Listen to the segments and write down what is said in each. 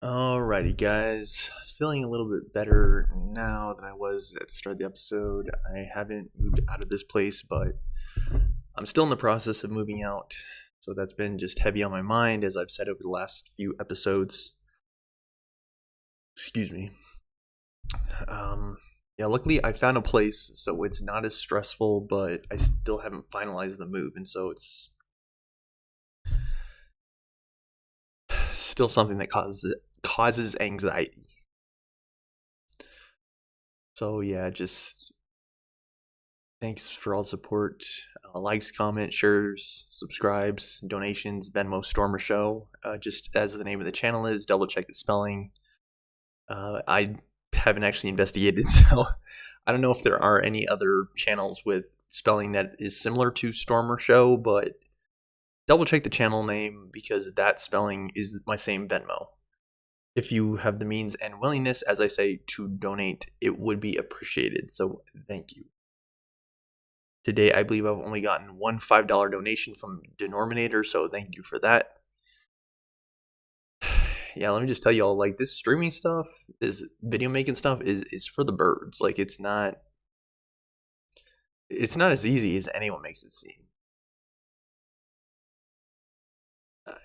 Alrighty, guys. Feeling a little bit better now than I was at the start of the episode. I haven't moved out of this place, but I'm still in the process of moving out. So that's been just heavy on my mind, as I've said over the last few episodes. Excuse me. Yeah, luckily I found a place, so it's not as stressful, but I still haven't finalized the move, and so it's still something that causes anxiety. So yeah, just thanks for all the support. Likes, comments, shares, subscribes, donations, Venmo Stormer Show. Just as the name of the channel is, double check the spelling. I haven't actually investigated, so I don't know if there are any other channels with spelling that is similar to Stormer Show, but double check the channel name because that spelling is my same Venmo. If you have the means and willingness, as I say, to donate, it would be appreciated. So thank you. Today, I believe I've only gotten one $5 donation from Denominator, so thank you for that. Yeah, let me just tell y'all, like, this streaming stuff, this video making stuff is for the birds. Like, it's not as easy as anyone makes it seem.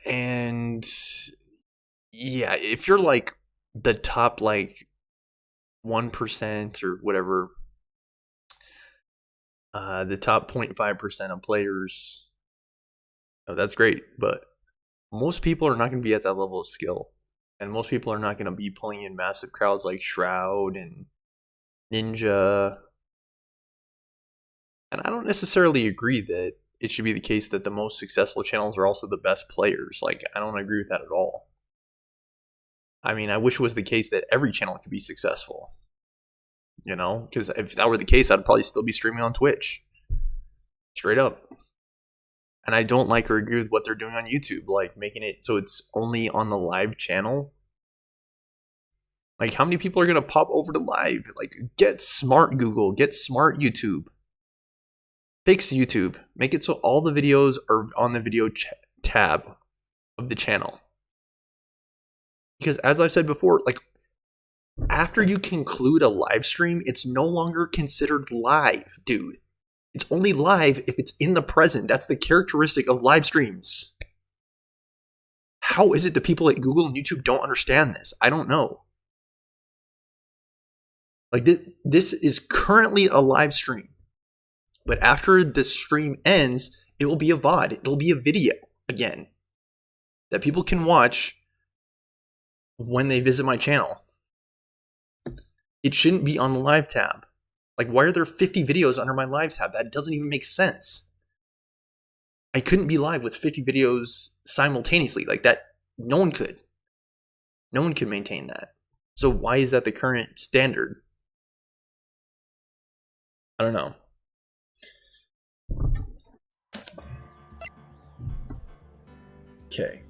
And yeah, if you're like the top like 1% or whatever, the top 0.5% of players, oh, that's great. But most people are not going to be at that level of skill. And most people are not going to be pulling in massive crowds like Shroud and Ninja. And I don't necessarily agree that it should be the case that the most successful channels are also the best players. Like, I don't agree with that at all. I mean, I wish it was the case that every channel could be successful. You know, because if that were the case, I'd probably still be streaming on Twitch. Straight up. And I don't like or agree with what they're doing on YouTube, like making it so it's only on the live channel. Like, how many people are going to pop over to live? Like, get smart, Google. Get smart, YouTube. Fix YouTube. Make it so all the videos are on the video tab of the channel. Because as I've said before, like, after you conclude a live stream, it's no longer considered live, dude. It's only live if it's in the present. That's the characteristic of live streams. How is it that people at Google and YouTube don't understand this? I don't know. Like, this is currently a live stream. But after the stream ends, it will be a VOD. It'll be a video again that people can watch when they visit my channel. It shouldn't be on the live tab. Like, why are there 50 videos under my live tab? That doesn't even make sense. I couldn't be live with 50 videos simultaneously. Like that, no one could. No one could maintain that. So why is that the current standard? I don't know. Okay.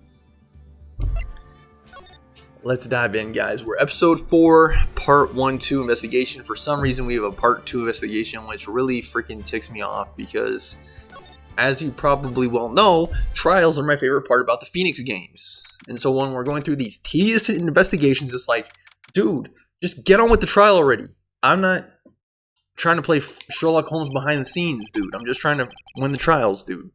Let's dive in, guys. We're episode 4, part 1-2 investigation. For some reason, we have a part 2 investigation, which really freaking ticks me off because, as you probably well know, trials are my favorite part about the Phoenix games. And so when we're going through these tedious investigations, it's like, dude, just get on with the trial already. I'm not trying to play Sherlock Holmes behind the scenes, dude. I'm just trying to win the trials, dude.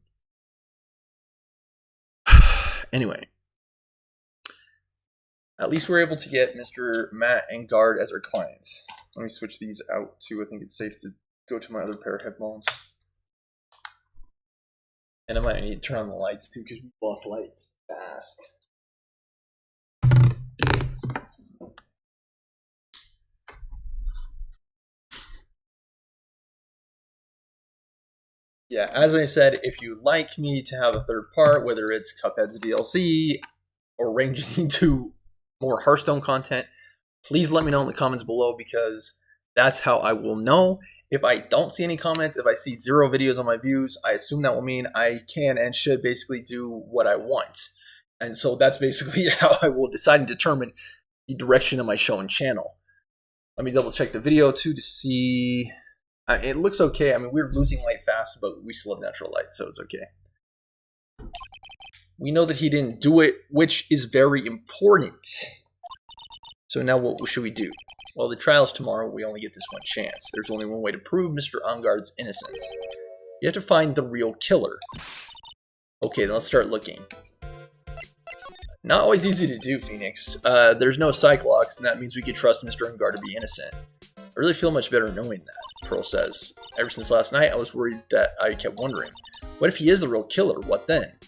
Anyway. At least we're able to get Mr. Matt and Guard as our clients. Let me switch these out too. I think it's safe to go to my other pair of headphones. And I might need to turn on the lights too because we lost light fast. Yeah, as I said, if you'd like me to have a third part, whether it's Cuphead's DLC or ranging into more Hearthstone content, please let me know in the comments below because that's how I will know. If I don't see any comments, if I see 0 videos on my views, I assume that will mean I can and should basically do what I want. And so that's basically how I will decide and determine the direction of my show and channel. Let me double check the video too to see. It looks okay. I mean, we're losing light fast, but we still have natural light, so it's okay. We know that he didn't do it, which is very important. So now what should we do? Well, the trial's tomorrow. We only get this one chance. There's only one way to prove Mr. Enguarde's innocence. You have to find the real killer. Okay, then let's start looking. Not always easy to do, Phoenix. There's no Cyclops, and that means we can trust Mr. Enguarde to be innocent. I really feel much better knowing that, Pearl says. Ever since last night, I was worried that I kept wondering, what if he is the real killer? What then?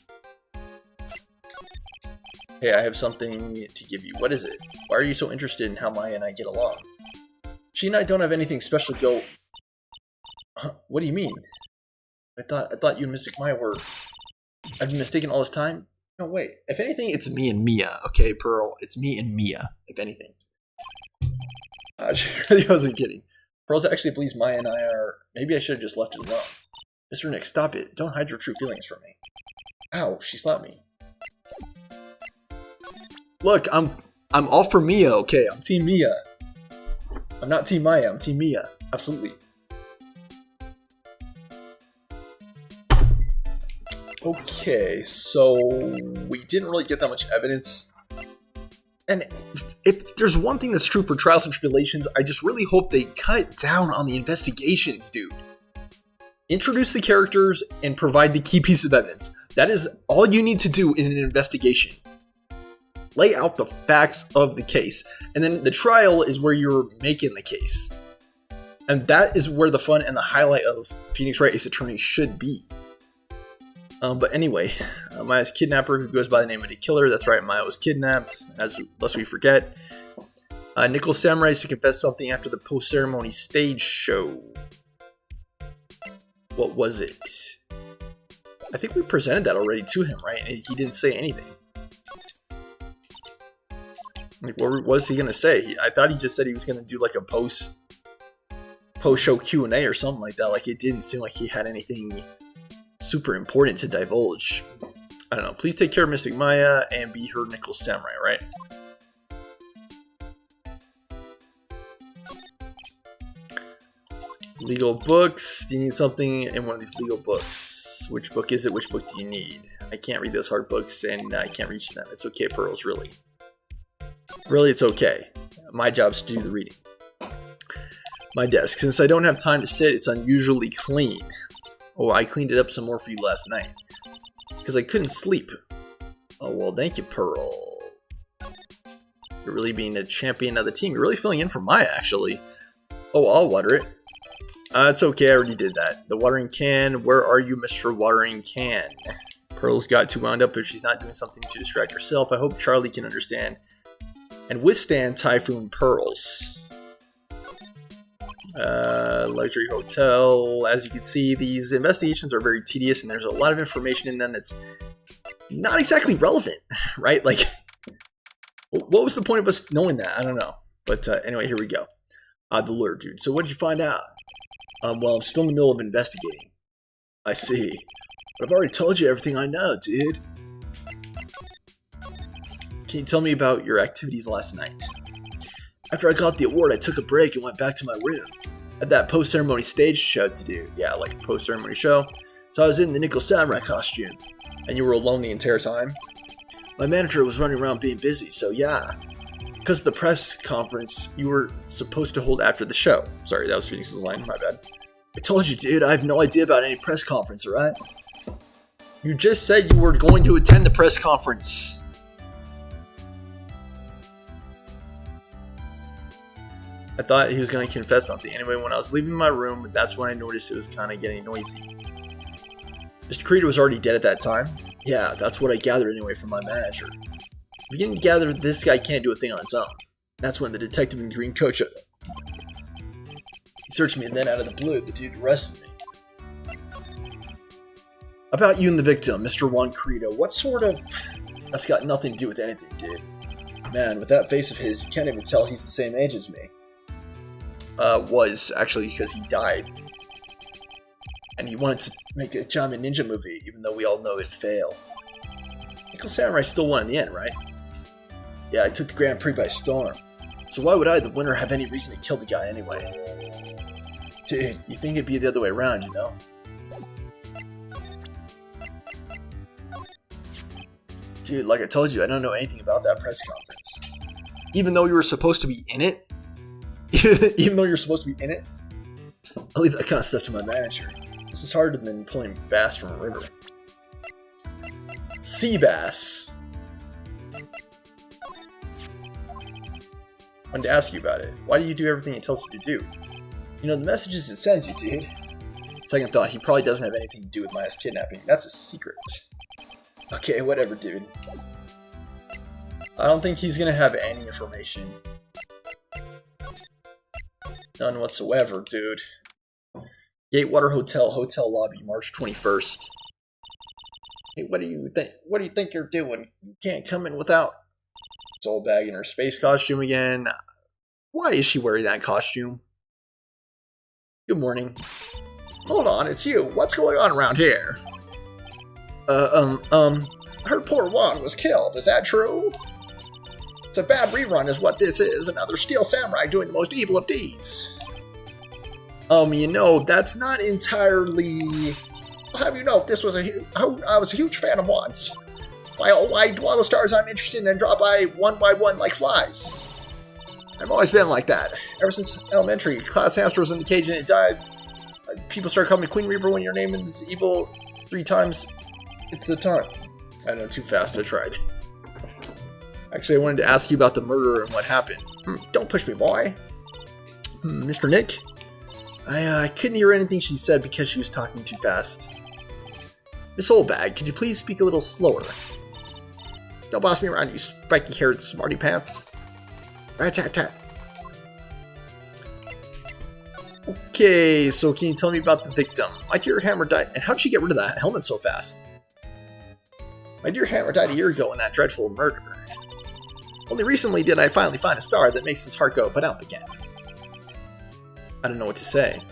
Hey, I have something to give you. What is it? Why are you so interested in how Maya and I get along? She and I don't have anything special to go... Huh, what do you mean? I thought you and Mystic Maya were... I've been mistaken all this time? No, wait. If anything, it's me and Mia, okay, Pearl? It's me and Mia, if anything. She really wasn't kidding. Pearl actually believes Maya and I are... Maybe I should have just left it alone. Mr. Nick, stop it. Don't hide your true feelings from me. Ow, she slapped me. Look, I'm all for Mia, okay? I'm Team Mia. I'm not Team Maya, I'm Team Mia. Absolutely. Okay, so we didn't really get that much evidence. And if there's one thing that's true for Trials and Tribulations, I just really hope they cut down on the investigations, dude. Introduce the characters and provide the key piece of evidence. That is all you need to do in an investigation. Lay out the facts of the case. And then the trial is where you're making the case. And that is where the fun and the highlight of Phoenix Wright Ace Attorney should be. But anyway, Maya's kidnapper, who goes by the name of the killer. That's right, Maya was kidnapped, lest we forget. Nickel Samurai is to confess something after the post-ceremony stage show. What was it? I think we presented that already to him, right? And he didn't say anything. Like, what was he gonna say? I thought he just said he was gonna do like a post-show Q&A or something like that. Like, it didn't seem like he had anything super important to divulge. I don't know. Please take care of Mystic Maya and be her Nickel Samurai, right? Legal books. Do you need something in one of these legal books? Which book is it? Which book do you need? I can't read those hard books and I can't reach them. It's okay, Pearls, really. Really, it's okay. My job's to do the reading. My desk. Since I don't have time to sit, it's unusually clean. Oh, I cleaned it up some more for you last night. Because I couldn't sleep. Oh, well, thank you, Pearl. You're really being a champion of the team. You're really filling in for Maya, actually. Oh, I'll water it. It's okay, I already did that. The watering can. Where are you, Mr. Watering Can? Pearl's got too wound up if she's not doing something to distract herself. I hope Charlie can understand and withstand Typhoon Pearls. Luxury hotel. As you can see, these investigations are very tedious and there's a lot of information in them that's not exactly relevant, right? Like, what was the point of us knowing that? I don't know. But anyway, here we go. The lure, dude. So what did you find out? Well, I'm still in the middle of investigating. I see. But I've already told you everything I know, dude. Can you tell me about your activities last night? After I got the award, I took a break and went back to my room. I had that post-ceremony stage show to do. Yeah, like a post-ceremony show. So I was in the Nickel Samurai costume. And you were alone the entire time? My manager was running around being busy, so yeah. Because of the press conference you were supposed to hold after the show. Sorry, that was Phoenix's line, my bad. I told you, dude, I have no idea about any press conference, alright? You just said you were going to attend the press conference. I thought he was going to confess something. Anyway, when I was leaving my room, that's when I noticed it was kind of getting noisy. Mr. Creed was already dead at that time? Yeah, that's what I gathered anyway from my manager. I'm beginning to gather that this guy can't do a thing on his own. That's when the detective in the green coat showed up. He searched me and then out of the blue, the dude arrested me. About you and the victim, Mr. Juan Credo, what sort of... That's got nothing to do with anything, dude. Man, with that face of his, you can't even tell he's the same age as me. Was, actually, because he died. And he wanted to make a Jami Ninja movie, even though we all know it'd fail. Nickel Samurai still won in the end, right? Yeah, I took the Grand Prix by storm. So why would I, the winner, have any reason to kill the guy anyway? Dude, you think it'd be the other way around, you know? Dude, like I told you, I don't know anything about that press conference. Even though you were supposed to be in it? Even though you're supposed to be in it? I'll leave that kind of stuff to my manager. This is harder than pulling bass from a river. Sea bass. I wanted to ask you about it. Why do you do everything it tells you to do? You know, the messages it sends you, dude. Second thought, he probably doesn't have anything to do with Maya's kidnapping. That's a secret. Okay, whatever, dude. I don't think he's gonna have any information. None whatsoever, dude. Gatewater Hotel, hotel lobby, March 21st. Hey, what do you think? What do you think you're doing? You can't come in without. Zolbag in her space costume again. Why is she wearing that costume? Good morning. Hold on, it's you. What's going on around here? I heard poor Juan was killed. Is that true? It's a bad rerun is what this is. Another Steel Samurai doing the most evil of deeds. You know, that's not entirely... I'll have you know, this was I was a huge fan of Juan's. Why do all the stars I'm interested in drop by one like flies? I've always been like that. Ever since elementary, Class Hamster was in the cage and it died. People start calling me Queen Reaper when your name is evil 3 times. It's the time. I know, too fast, I tried. Actually, I wanted to ask you about the murder and what happened. Don't push me, boy. Mr. Nick? I couldn't hear anything she said because she was talking too fast. Miss Oldbag, could you please speak a little slower? Don't boss me around, you spiky-haired smarty pants. Rat-tat-tat. Okay, so can you tell me about the victim? My dear Hammer died, and how'd she get rid of that helmet so fast? My dear Hammer died a year ago in that dreadful murder. Only recently did I finally find a star that makes his heart go ba-dump again. I don't know what to say.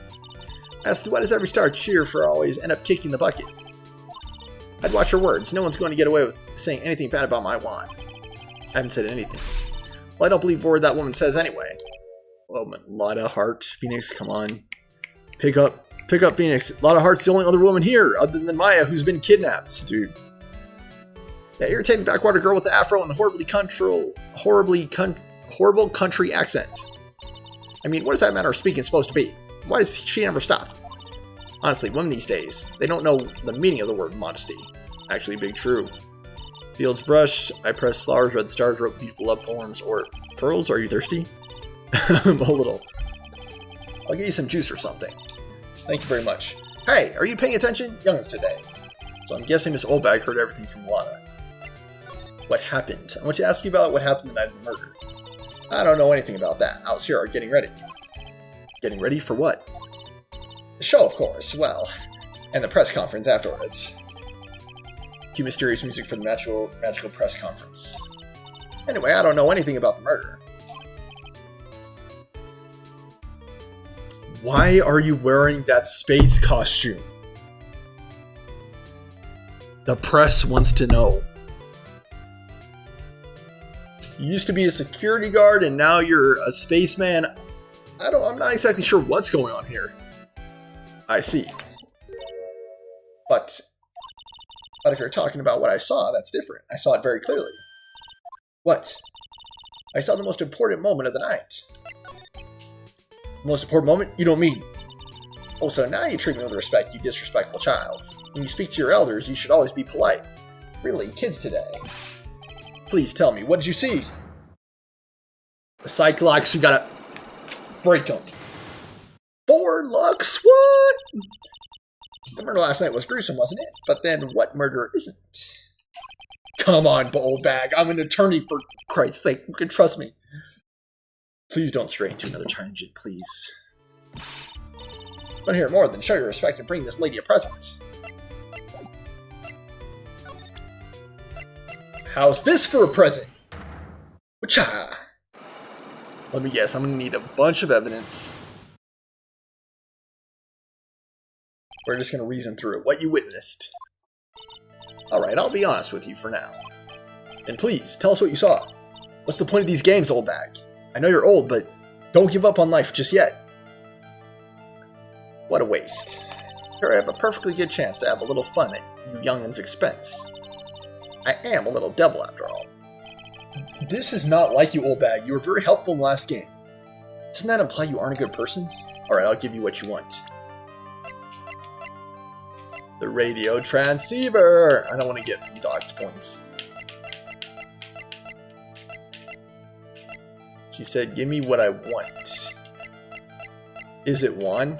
I asked, why does every star cheer for always end up kicking the bucket? I'd watch her words. No one's going to get away with saying anything bad about my wand. I haven't said anything. Well, I don't believe a word that woman says anyway. Well, Lotta Hart, Phoenix, come on. Pick up Phoenix. Lotta Hart's the only other woman here, other than Maya, who's been kidnapped, dude. That irritating backwater girl with the afro and the horrible country accent. I mean, what does that manner of speaking supposed to be? Why does she never stop? Honestly, women these days, they don't know the meaning of the word modesty. Actually, big true. Fields brush, I press flowers, red stars, wrote beautiful love poems, or pearls, are you thirsty? A little. I'll get you some juice or something. Thank you very much. Hey, are you paying attention? Youngins today. So I'm guessing Miss Oldbag heard everything from Lotta. What happened? I want to ask you about what happened the night of the murder. I don't know anything about that. I was here getting ready. Getting ready for what? The show, of course. Well, and the press conference afterwards. Cue mysterious music for the magical press conference. Anyway, I don't know anything about the murder. Why are you wearing that space costume? The press wants to know. You used to be a security guard and now you're a spaceman. I'm not exactly sure what's going on here. I see. But if you're talking about what I saw, that's different. I saw it very clearly. What? I saw the most important moment of the night. Most important moment? You don't mean. Oh, so now you treat me with respect, you disrespectful child. When you speak to your elders, you should always be polite. Really, kids today. Please tell me, what did you see? The Cyclops, you gotta break them. 4 Lux? What? The murder last night was gruesome, wasn't it? But then what murder isn't? Come on, Oldbag. I'm an attorney, for Christ's sake. You can trust me. Please don't stray into another tangent, please. But hear more than show your respect and bring this lady a present. How's this for a present? Wacha! Let me guess, I'm gonna need a bunch of evidence. We're just gonna reason through it. What you witnessed. Alright, I'll be honest with you for now. And please, tell us what you saw. What's the point of these games, Oldbag? I know you're old, but don't give up on life just yet. What a waste. Here I have a perfectly good chance to have a little fun at you youngin's expense. I am a little devil after all. This is not like you, old bag. You were very helpful in the last game. Doesn't that imply you aren't a good person? Alright, I'll give you what you want. The radio transceiver! I don't want to get docked points. She said, give me what I want. Is it one?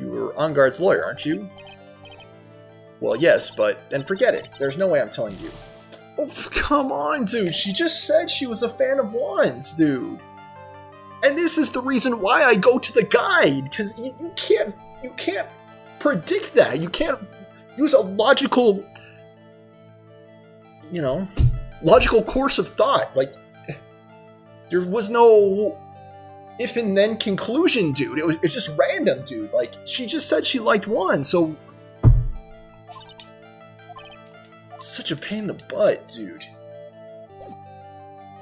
You were Enguarde's lawyer, aren't you? Well, yes, but then forget it. There's no way I'm telling you. Oh, come on, dude. She just said she was a fan of Wands, dude. And this is the reason why I go to the guide, because you can't predict that. You can't use a logical, logical course of thought. Like, there was no if and then conclusion, dude. It's just random, dude. Like, she just said she liked one, so such a pain in the butt, dude.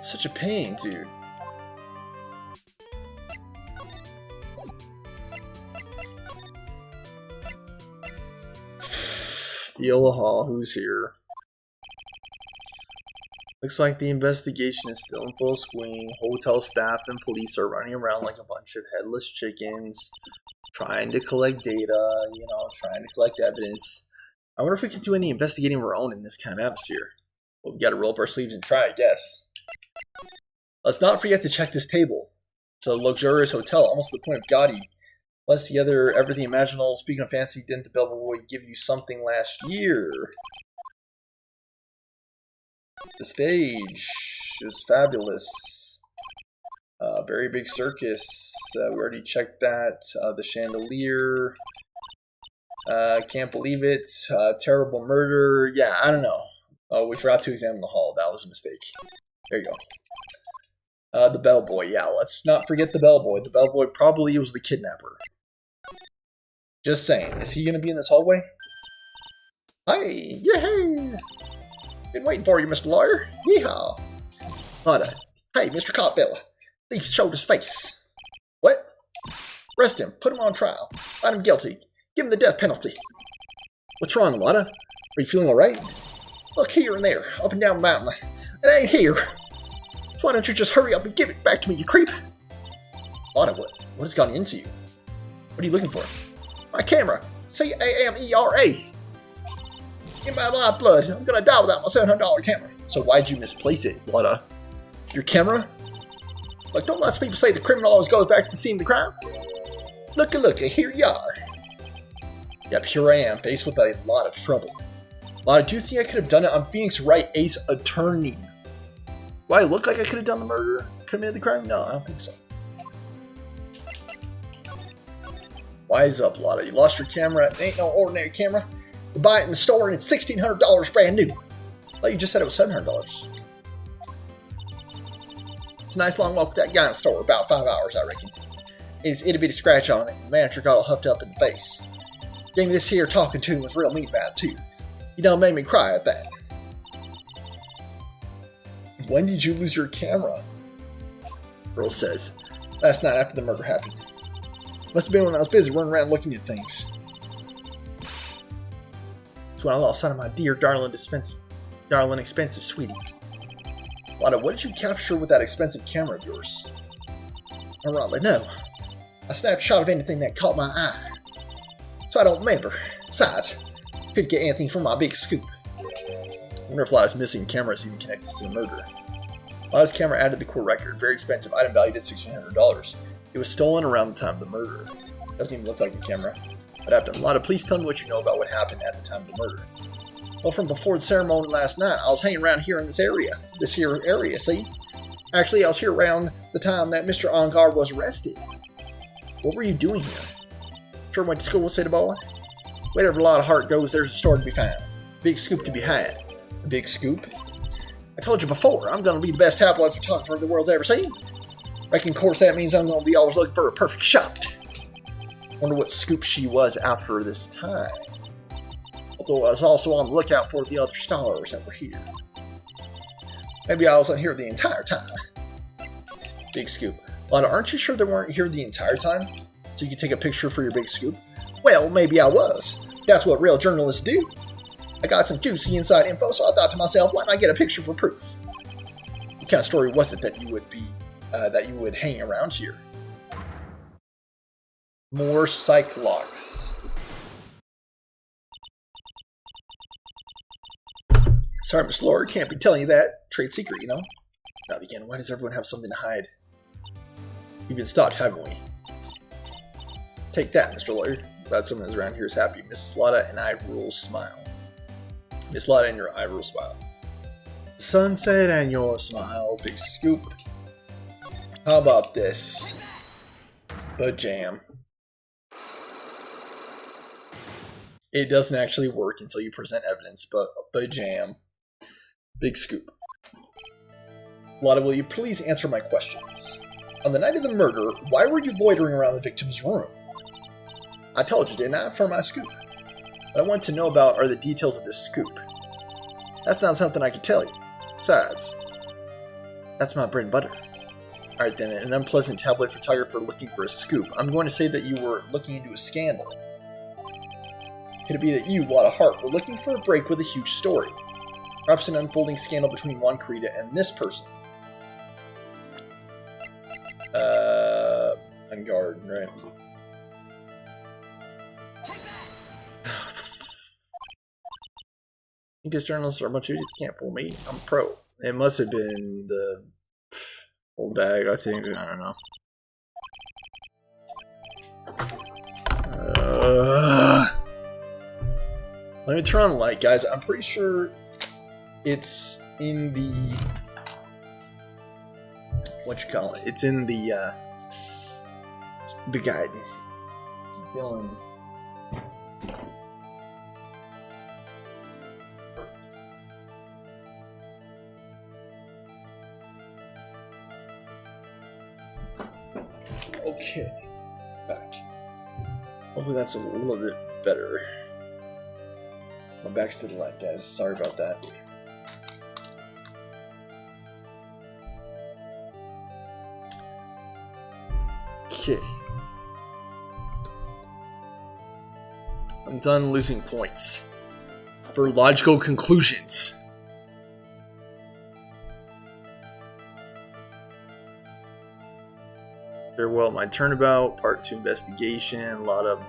Such a pain, dude. Fiona Hall, who's here? Looks like the investigation is still in full swing. Hotel staff and police are running around like a bunch of headless chickens, trying to collect data, trying to collect evidence. I wonder if we could do any investigating of our own in this kind of atmosphere. Well, we gotta roll up our sleeves and try, I guess. Let's not forget to check this table. It's a luxurious hotel, almost to the point of gaudy. Plus, together, everything imaginable. Speaking of fancy, didn't the bellboy give you something last year? The stage is fabulous. Very big circus. We already checked that. The chandelier. Can't believe it. Terrible murder. Yeah, I don't know. Oh, we forgot to examine the hall. That was a mistake. There you go. The bellboy. Yeah, let's not forget the bellboy. The bellboy probably was the kidnapper. Just saying. Is he going to be in this hallway? Hi! Yay! Been waiting for you, Mr. Lawyer. Yeehaw! Lotta. Hey, Mr. Cottville. Thief showed his face. What? Arrest him. Put him on trial. Find him guilty. Give him the death penalty. What's wrong, Lotta? Are you feeling alright? Look here and there. Up and down the mountain. It ain't here. So why don't you just hurry up and give it back to me, you creep? Lotta, what has gone into you? What are you looking for? My camera. C-A-M-E-R-A. In my lifeblood. I'm gonna die without my $700 camera. So why'd you misplace it, Lotta? Your camera? Like, don't lots of people say the criminal always goes back to the scene of the crime? Looky, here you are. Yep, here I am, faced with a lot of trouble. Lotta, do you think I could have done it? I'm Phoenix Wright, Ace Attorney. Do I look like I could have done the murder? Committed the crime? No, I don't think so. Wise up, Lotta. You lost your camera. It ain't no ordinary camera. You buy it in the store and it's $1,600 brand new. I thought you just said it was $700. It's a nice long walk with that guy in the store. About 5 hours, I reckon. His itty-bitty scratch on it, and the manager got all huffed up in the face. Gave me this here talking to him was real mean about it, too. You done made me cry at that. When did you lose your camera? Earl says. Last night after the murder happened. Must have been when I was busy running around looking at things. That's when I lost sight of my dear, darling, expensive sweetie. Lotta, what did you capture with that expensive camera of yours? I don't really know. I snapped a shot of anything that caught my eye. So I don't remember. Besides, couldn't get anything from my big scoop. I wonder if Lotta's missing camera is even connected to the murder. Lotta's camera added the core record. Very expensive item valued at $1,600. It was stolen around the time of the murder. Doesn't even look like a camera. What happened? Lotta, please tell me what you know about what happened at the time of the murder. Well, from before the ceremony last night, I was hanging around here in this area. See? Actually, I was here around the time that Mr. Enguarde was arrested. What were you doing here? Sure went to school with City Boy? Wherever a lot of heart goes, there's a store to be found. Big scoop to be had. A big scoop? I told you before, I'm going to be the best tabloid photographer the world's ever seen. Reckon, of course, that means I'm going to be always looking for a perfect shot. Wonder what scoop she was after this time. Although I was also on the lookout for the other stars that were here. Maybe I wasn't here the entire time. Big scoop. Lotta, aren't you sure they weren't here the entire time? So you could take a picture for your big scoop? Well, maybe I was. That's what real journalists do. I got some juicy inside info, so I thought to myself, why not get a picture for proof? What kind of story was it that you would hang around here? More psych locks. Sorry, Miss Lord, can't be telling you that. Trade secret, you know? Now again, why does everyone have something to hide? We've been stopped, haven't we? Take that, Mr. Lawyer. Glad someone around here is happy. Miss Slaughter and I rule smile. Miss Slaughter and your eye rule smile. Sunset and your smile, big scoop. How about this? The jam. It doesn't actually work until you present evidence, but the jam. Big scoop. Lotta, will you please answer my questions? On the night of the murder, why were you loitering around the victim's room? I told you, didn't I, for my scoop? What I want to know about are the details of this scoop. That's not something I can tell you. Besides, that's my bread and butter. Alright then, an unpleasant tabloid photographer looking for a scoop. I'm going to say that you were looking into a scandal. Could it be that you, Lotta Hart, were looking for a break with a huge story? Perhaps an unfolding scandal between Juan Corrida and this person. On guard, right? Because journalists are a bunch of idiots, can't fool me. I'm a pro. It must have been the old bag, I think. I don't know. Let me turn on the light, guys. I'm pretty sure it's in the... what you call it? It's in the guide. Feeling... Okay, back. Hopefully that's a little bit better. My back's to the light, guys. Sorry about that. Okay. I'm done losing points for logical conclusions. Farewell, my turnabout, part 2 investigation, a lot of...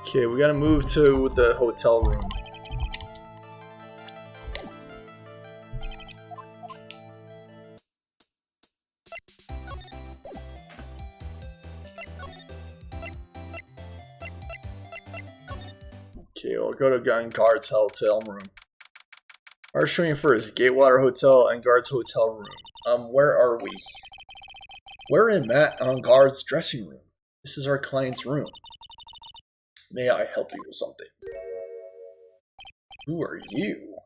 Okay, we gotta move to the hotel room. Okay, we'll go to Guard's hotel room. Our showing first, Gatewater Hotel and Guard's hotel room. Where are we? We're in Matt Guard's dressing room. This is our client's room. May I help you with something? Who are you?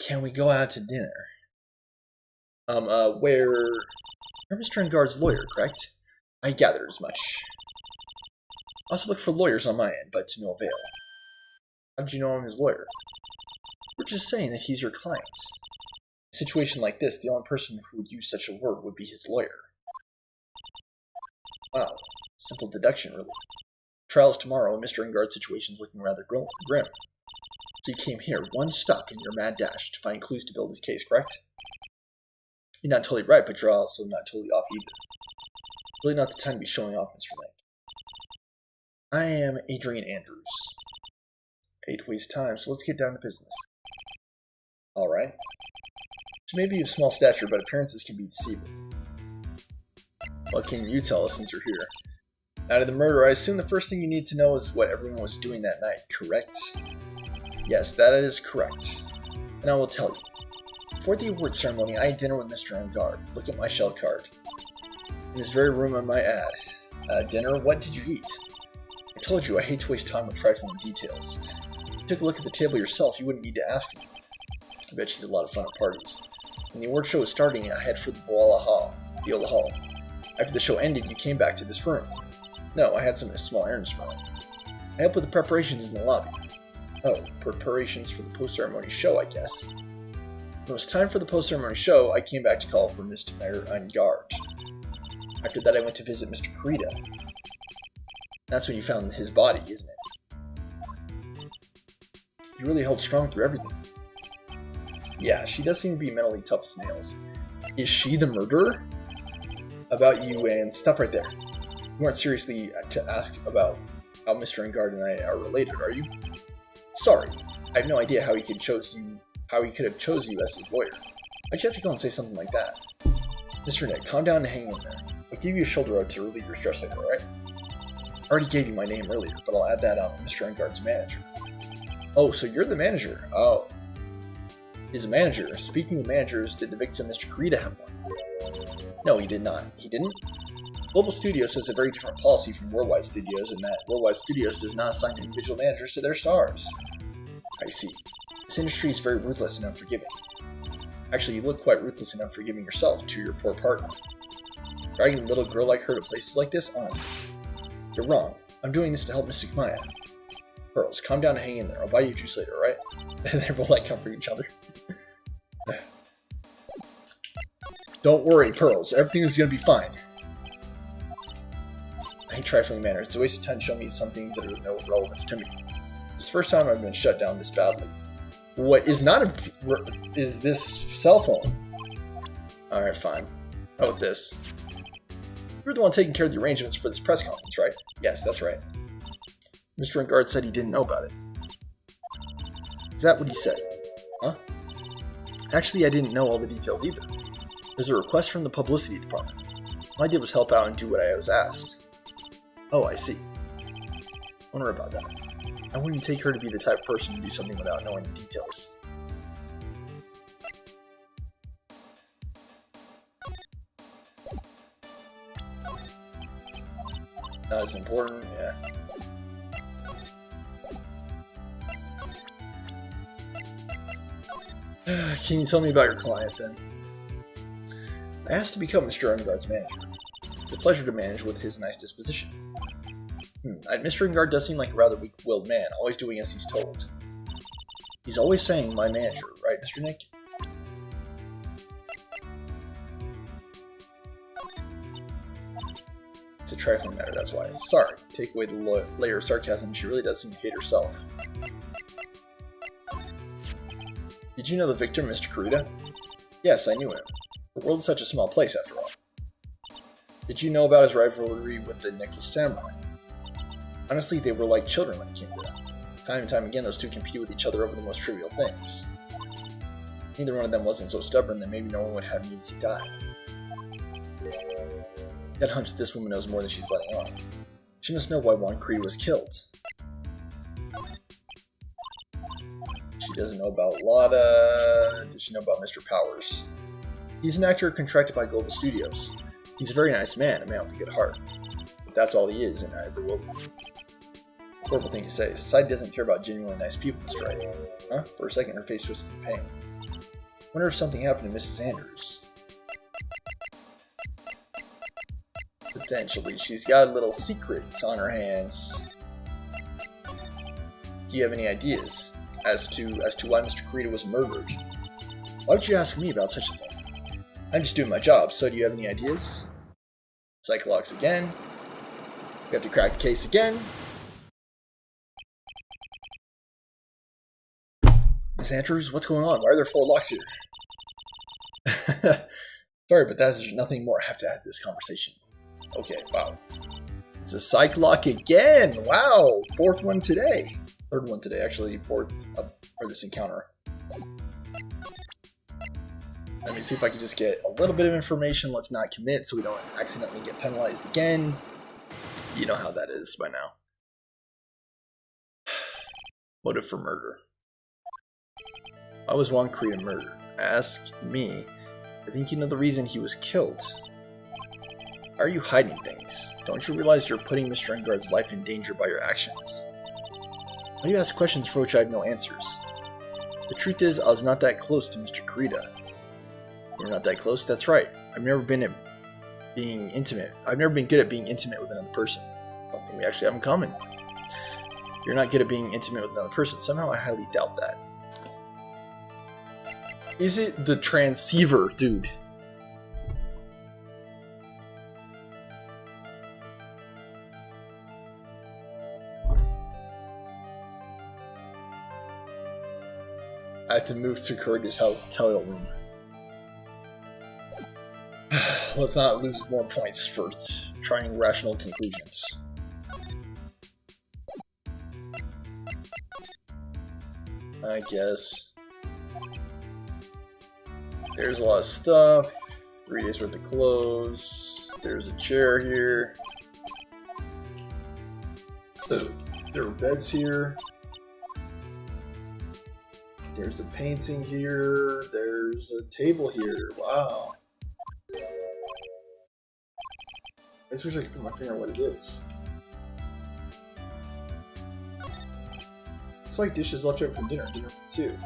Can we go out to dinner? You're Mr. Guard's lawyer, correct? I gather as much. I also look for lawyers on my end, but to no avail. How did you know I'm his lawyer? We're just saying that he's your client. In a situation like this, the only person who would use such a word would be his lawyer. Wow, simple deduction, really. Trial's tomorrow, and Mr. Engard's situation's looking rather grim. So you came here, one stop in your mad dash, to find clues to build his case, correct? You're not totally right, but you're also not totally off either. Really not the time to be showing off, Mr. Knight. I am Adrian Andrews. I hate to waste time, so let's get down to business. Alright. So maybe you have small stature, but appearances can be deceiving. What can you tell us since you're here? Out of the murder, I assume the first thing you need to know is what everyone was doing that night, correct? Yes, that is correct. And I will tell you. Before the award ceremony, I had dinner with Mr. Engard. Look at my shell card. In this very room, I might add. Dinner? What did you eat? I told you I hate to waste time with trifling details. If you took a look at the table yourself, you wouldn't need to ask me. I bet she's a lot of fun at parties. When the award show was starting, I head for the Viola Hall. After the show ended, you came back to this room. No, I had some small errands for him. I helped with the preparations in the lobby. Oh, preparations for the post-ceremony show, I guess. When it was time for the post-ceremony show, I came back to call for Mr. Engard. After that, I went to visit Mr. Kurita. That's when you found his body, isn't it? You really held strong through everything. Yeah, she does seem to be mentally tough as nails. Is she the murderer? About you and... Stop right there. You aren't seriously to ask about how Mr. Engard and I are related, are you? Sorry. I have no idea how he could have chose you as his lawyer. Why'd you have to go and say something like that? Mr. Nick, calm down and hang in there. I'll give you a shoulder rub to relieve your stress later, alright? I already gave you my name earlier, but I'll add that on Mr. Engard's manager. Oh, so you're the manager. Oh. He's a manager. Speaking of managers, did the victim, Mr. Kurita, have one? No, he did not. He didn't? Global Studios has a very different policy from Worldwide Studios in that Worldwide Studios does not assign individual managers to their stars. I see. This industry is very ruthless and unforgiving. Actually, you look quite ruthless and unforgiving yourself to your poor partner. Dragging a little girl like her to places like this? Honestly. You're wrong. I'm doing this to help Mystic Maya. Pearls, calm down and hang in there. I'll buy you juice later, alright? And they both like comfort each other. Don't worry, Pearls. Everything is gonna be fine. I hate trifling manners. It's a waste of time to show me some things that are of no relevance to me. This is the first time I've been shut down this badly. What is is this cell phone? Alright, fine. How about this? You're the one taking care of the arrangements for this press conference, right? Yes, that's right. Mr. Engard said he didn't know about it. Is that what he said? Huh? Actually, I didn't know all the details either. There's a request from the publicity department. All I did was help out and do what I was asked. Oh, I see. Don't worry about that. I wouldn't take her to be the type of person to do something without knowing the details. Not as important, yeah. Can you tell me about your client, then? I asked to become Mr. Engard's manager. It's a pleasure to manage with his nice disposition. Mr. Engard does seem like a rather weak-willed man, always doing as he's told. He's always saying, my manager, right, Mr. Nick? It's a trifling matter, that's why. Sorry, take away the layer of sarcasm, she really does seem to hate herself. Did you know the victim, Mr. Kurita? Yes, I knew him. The world is such a small place, after all. Did you know about his rivalry with the Necklace Samurai? Honestly, they were like children when it came to that. Time and time again, those two competed with each other over the most trivial things. Neither one of them wasn't so stubborn that maybe no one would have needed to die. That hunch this woman knows more than she's letting on. She must know why Juan Kurita was killed. She doesn't know about Lada. Does she know about Mr. Powers? He's an actor contracted by Global Studios. He's a very nice man, a man with a good heart. But that's all he is, and never will be. Horrible thing to say. Society doesn't care about genuinely nice people, Mr. Wright. Huh? For a second, her face twisted in pain. Wonder if something happened to Mrs. Andrews. Potentially. She's got little secrets on her hands. Do you have any ideas as to why Mr. Kurita was murdered? Why would you ask me about such a thing? I'm just doing my job, so do you have any ideas? Psychologs again. We have to crack the case again. Miss Andrews, what's going on? Why are there 4 locks here? Sorry, but there's nothing more I have to add to this conversation. Okay, wow. It's a psych lock again! Wow! 4th one today. 3rd one today, actually, 4th for this encounter. Let me see if I can just get a little bit of information. Let's not commit so we don't accidentally get penalized again. You know how that is by now. Motive for murder. Why was Juan Kurita murdered? Ask me. I think you know the reason he was killed. Why are you hiding things? Don't you realize you're putting Mr. Engard's life in danger by your actions? Why do you ask questions for which I have no answers? The truth is, I was not that close to Mr. Kurita. You're not that close? That's right. I've never been good at being intimate with another person. Something we actually have in common. You're not good at being intimate with another person. Somehow I highly doubt that. Is it the transceiver, dude? I have to move to Kurga's hotel room. Let's not lose more points for trying rational conclusions. I guess. There's a lot of stuff. 3 days worth of clothes. There's a chair here. There are beds here. There's a painting here. There's a table here. Wow. I just wish I could put my finger on what it is. It's like dishes left over from dinner. Dinner for 2.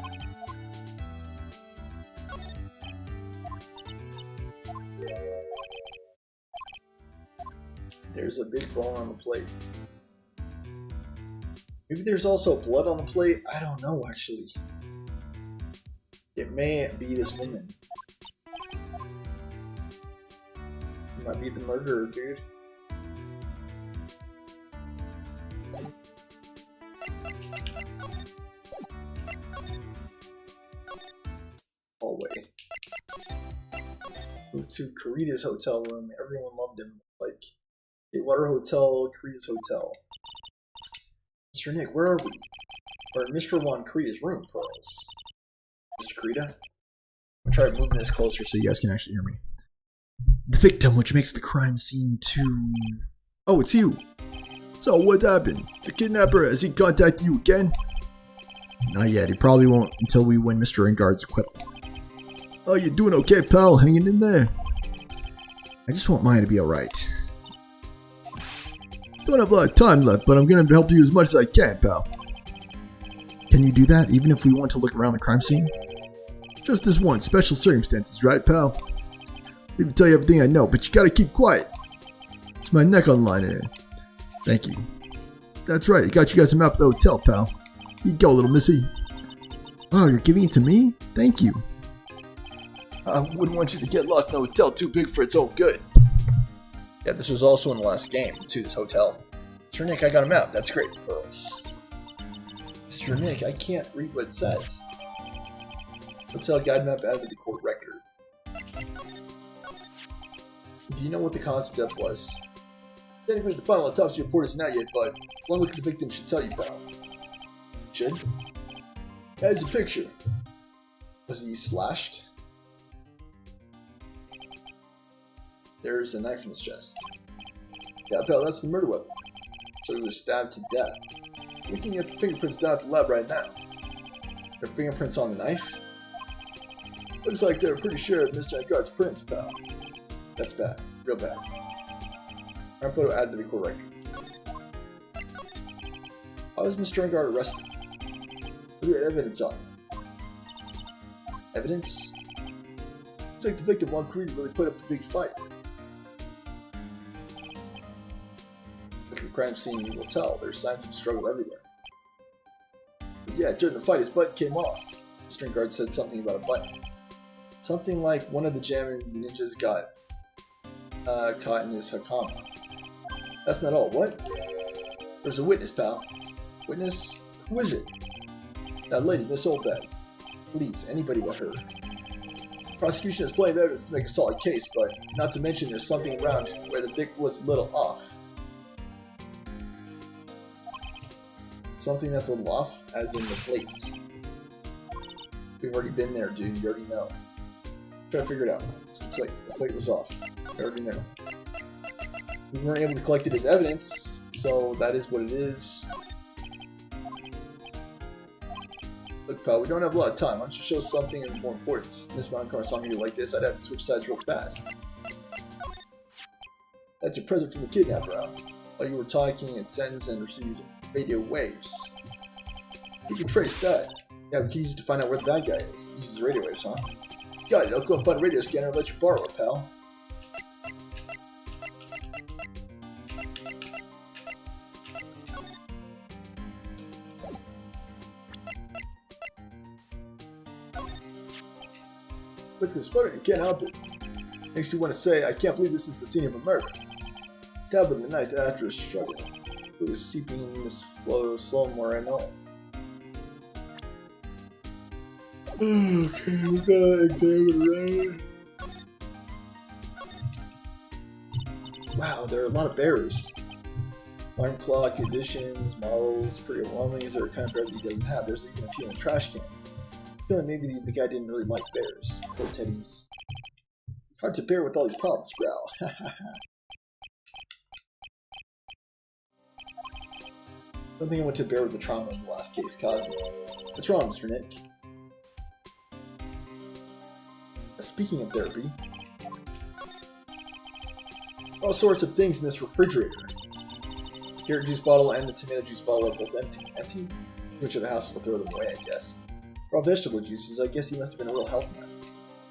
There's a big bone on the plate. Maybe there's also blood on the plate? I don't know, actually. It may be this woman. It might be the murderer, dude. Hallway. Moved to Kurita's hotel room. Everyone loved him. Like, Water Hotel, Kurita's hotel. Mr. Nick, where are we? We're in Mr. Juan Kurita's room, Pearls. Mr. Kurita? I'll try moving this closer so you guys can actually hear me. The victim, which makes the crime scene too... Oh, it's you! So, what happened? The kidnapper, has he contacted you again? Not yet. He probably won't until we win Mr. Engard's equipment. Oh, you doing okay, pal? Hanging in there? I just want Maya to be alright. Don't have a lot of time left, but I'm gonna help you as much as I can, pal. Can you do that, even if we want to look around the crime scene? Just this one, special circumstances, right, pal? Let me tell you everything I know, but you gotta keep quiet. It's my neck on the line here. Thank you. That's right, I got you guys a map of the hotel, pal. You go, little missy. Oh, you're giving it to me? Thank you. I wouldn't want you to get lost in a hotel too big for its own good. Yeah, this was also in the last game, to this hotel. Mr. Nick, I got a map. That's great, Pearls. Mr. Nick, I can't read what it says. Hotel guide map added to the court record. Do you know what the concept of was? Technically, the final autopsy report isn't out yet, but one look at the victim should tell you, pal. Should? There's a picture. Was he slashed? There's a knife in his chest. Yeah, pal, that's the murder weapon. So he was stabbed to death. Looking at the fingerprints down at the lab right now. There are fingerprints on the knife? Looks like they're pretty sure of Mr. Engard's prints, pal. That's bad. Real bad. Crime photo added to the court record. How was Mr. Engard arrested? What do you have evidence on? Evidence? Looks like the victim, Juan Kurita, really put up a big fight. Look at the crime scene, you will tell. There's signs of struggle everywhere. But yeah, during the fight, his butt came off. Mr. Engard said something about a button. Something like one of the Jamin's ninjas got caught in his hakama. That's not all. What? There's a witness, pal. Witness? Who is it? That lady, Miss Oldbag. Please, anybody but her. Prosecution has plenty of evidence to make a solid case, but not to mention there's something around where the Vic was a little off. Something that's a little off, as in the plates. We've already been there, dude. You already know. Try to figure it out. It's the plate. The plate was off. I already know. We weren't able to collect it as evidence, so that is what it is. Look, pal, we don't have a lot of time. Why don't you show something of more importance? Miss Montcar saw me like this, I'd have to switch sides real fast. That's a present from the kidnapper, huh? While you were talking, it sends and receives radio waves. You can trace that. Yeah, we can use it to find out where the bad guy is. It uses radio waves, huh? Got it. I'll go and find a radio scanner and let you borrow it, pal. is funny, you can't help it. Makes you want to say, I can't believe this is the scene of a murder. Stabbed in the night, the actress struggled. It was seeping in this flow slow more I know. Okay, we gotta examine around. Wow, there are a lot of bears. Alarm clock, conditions, models, pretty overwhelming. These are kind of bears he doesn't have. There's even a few in the trash can. I feel like maybe the guy didn't really like bears. Poor Teddy's. Hard to bear with all these problems, growl. Don't think I went to bear with the trauma in the last case caused me. What's wrong, Mr. Nick? Speaking of therapy, all sorts of things in this refrigerator. The carrot juice bottle and the tomato juice bottle are both empty. Empty? Too much of a hassle to throw them away, I guess. For all vegetable juices, I guess he must have been a real health nut.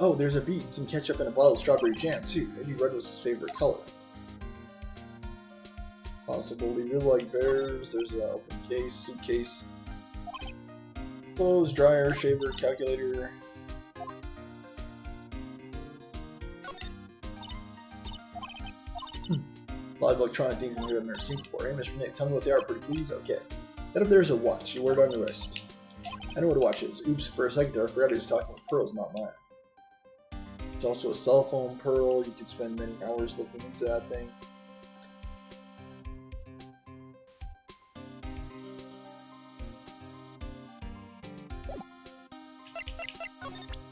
Oh, there's a beet, some ketchup, and a bottle of strawberry jam, too. Maybe red was his favorite color. Possible he really liked bears. There's an open case, suitcase. Clothes, dryer, shaver, calculator. A lot of electronic things in here I've never seen before. Hey, Mr. Nick, tell me what they are, pretty please? Okay. That up there is a watch. You wear it on your wrist. I know what a watch is. Oops, for a second there, I forgot he was talking about pearls, not mine. There's also a cell phone pearl. You could spend many hours looking into that thing.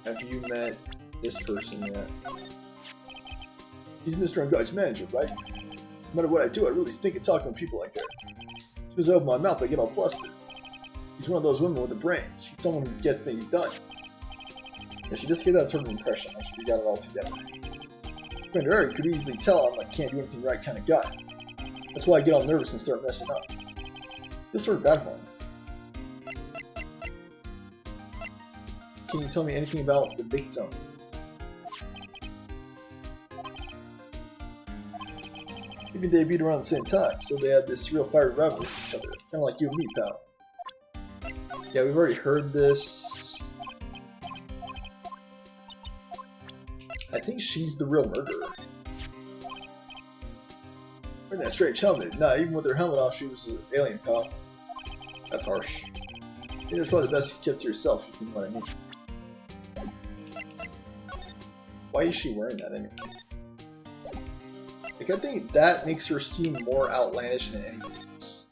Have you met this person yet? He's Mr. Ungod's manager, right? No matter what I do, I really stink at talking to people like her. As soon as I open my mouth, I get all flustered. She's one of those women with a brain. She's someone who gets things done. Yeah, she just gave that sort of impression, like she got it all together. Commander Eric could easily tell I'm like can't do anything right kind of guy. That's why I get all nervous and start messing up. Feels sort of bad for him. Can you tell me anything about the victim? Maybe they beat around the same time, so they had this real fiery rivalry with each other. Kind of like you and me, pal. Yeah, we've already heard this. I think she's the real murderer. Wearing that strange helmet. Nah, even with her helmet off, she was an alien, pal. That's harsh. I think that's probably the best you kept to yourself, if you know what I mean. Why is she wearing that anyway? Like, I think that makes her seem more outlandish than anything else.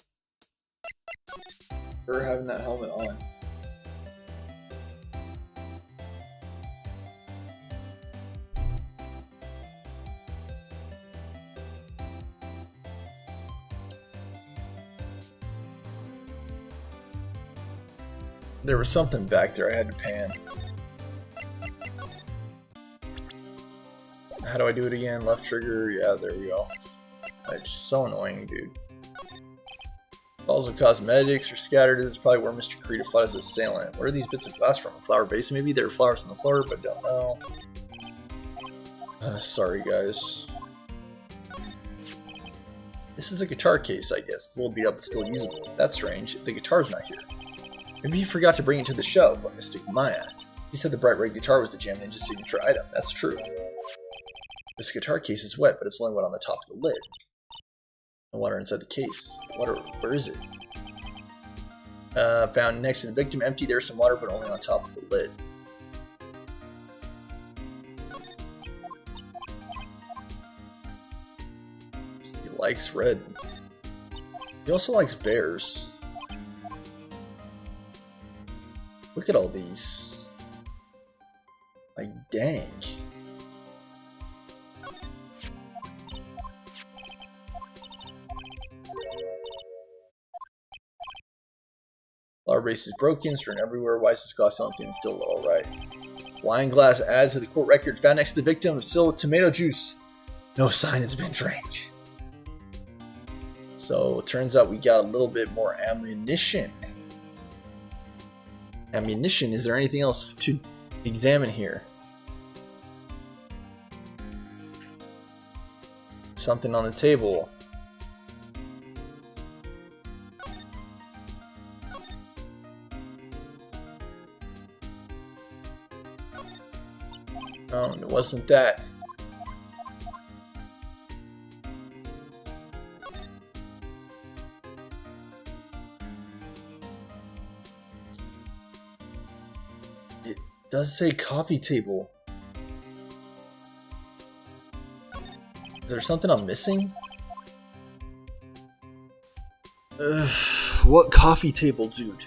Her having that helmet on. There was something back there I had to pan. How do I do it again? Left trigger? Yeah, there we go. It's so annoying, dude. Balls of cosmetics are scattered. This is probably where Mr. Kurita fought as assailant. Where are these bits of glass from? A flower base? Maybe there are flowers on the floor, but don't know. Sorry, guys. This is a guitar case, I guess. It's a little beat up, but still usable. That's strange. The guitar's not here. Maybe he forgot to bring it to the show, but Mystic Maya. He said the bright red guitar was the Jam Ninja's signature item. That's true. This guitar case is wet, but it's only wet on the top of the lid. No water inside the case. The water, where is it? Found next to the victim, empty. There's some water, but only on top of the lid. He likes red. He also likes bears. Look at all these. Like, dang. Flower base is broken, strewn everywhere. Why is this glass on thing still alright? Wine glass adds to the court record. Found next to the victim, still tomato juice. No sign it's been drank. So it turns out we got a little bit more ammunition. Ammunition, is there anything else to examine here? Something on the table. wasn't that. It does say coffee table. Is there something I'm missing? Ugh, what coffee table, dude?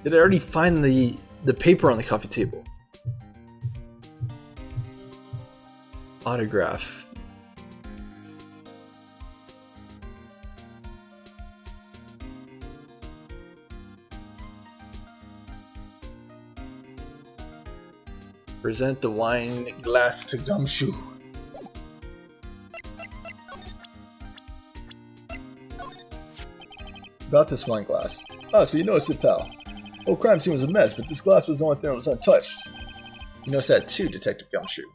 Did I already find the paper on the coffee table? Autograph. Present the wine glass to Gumshoe. About this wine glass. Ah, so you noticed it, pal. Whole crime scene was a mess, but this glass was the only thing that was untouched. You noticed that too, Detective Gumshoe.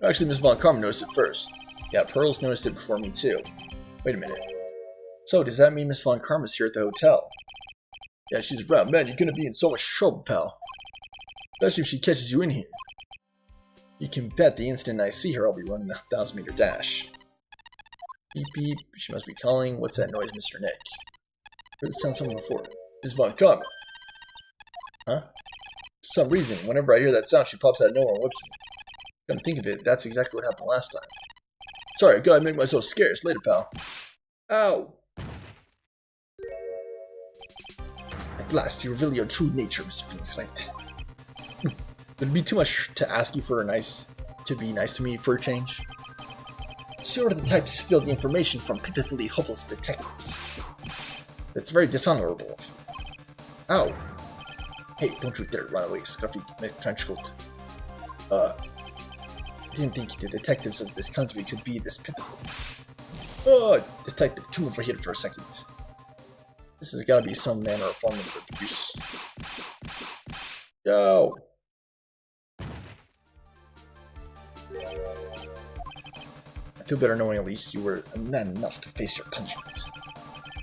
Actually, Miss Von Karma noticed it first. Yeah, Pearls noticed it before me too. Wait a minute. So, does that mean Miss Von Karma's here at the hotel? Yeah, she's around. Man, you're gonna be in so much trouble, pal. Especially if she catches you in here. You can bet the instant I see her, I'll be running a 1,000-meter dash. Beep beep, she must be calling. What's that noise, Mr. Nick? Heard this sound somewhere before. Miss Von Karma. Huh? For some reason, whenever I hear that sound, she pops out of nowhere and whips me. Come to think of it, that's exactly what happened last time. Sorry, I gotta make myself scarce. Later, pal. Ow! At last, you reveal your true nature, Mr. Phoenix Wright. Would it be too much to ask you to be nice to me for a change? Sort of the type to steal the information from pitifully hopeless detectives. That's very dishonorable of you. Ow! Hey, don't you dare run away, Scruffy Trenchcoat. I didn't think the detectives of this country could be this pitiful. Oh, detective, come over here for a second. This has gotta be some manner of form of abuse. Yo! I feel better knowing at least you were man enough to face your punishment.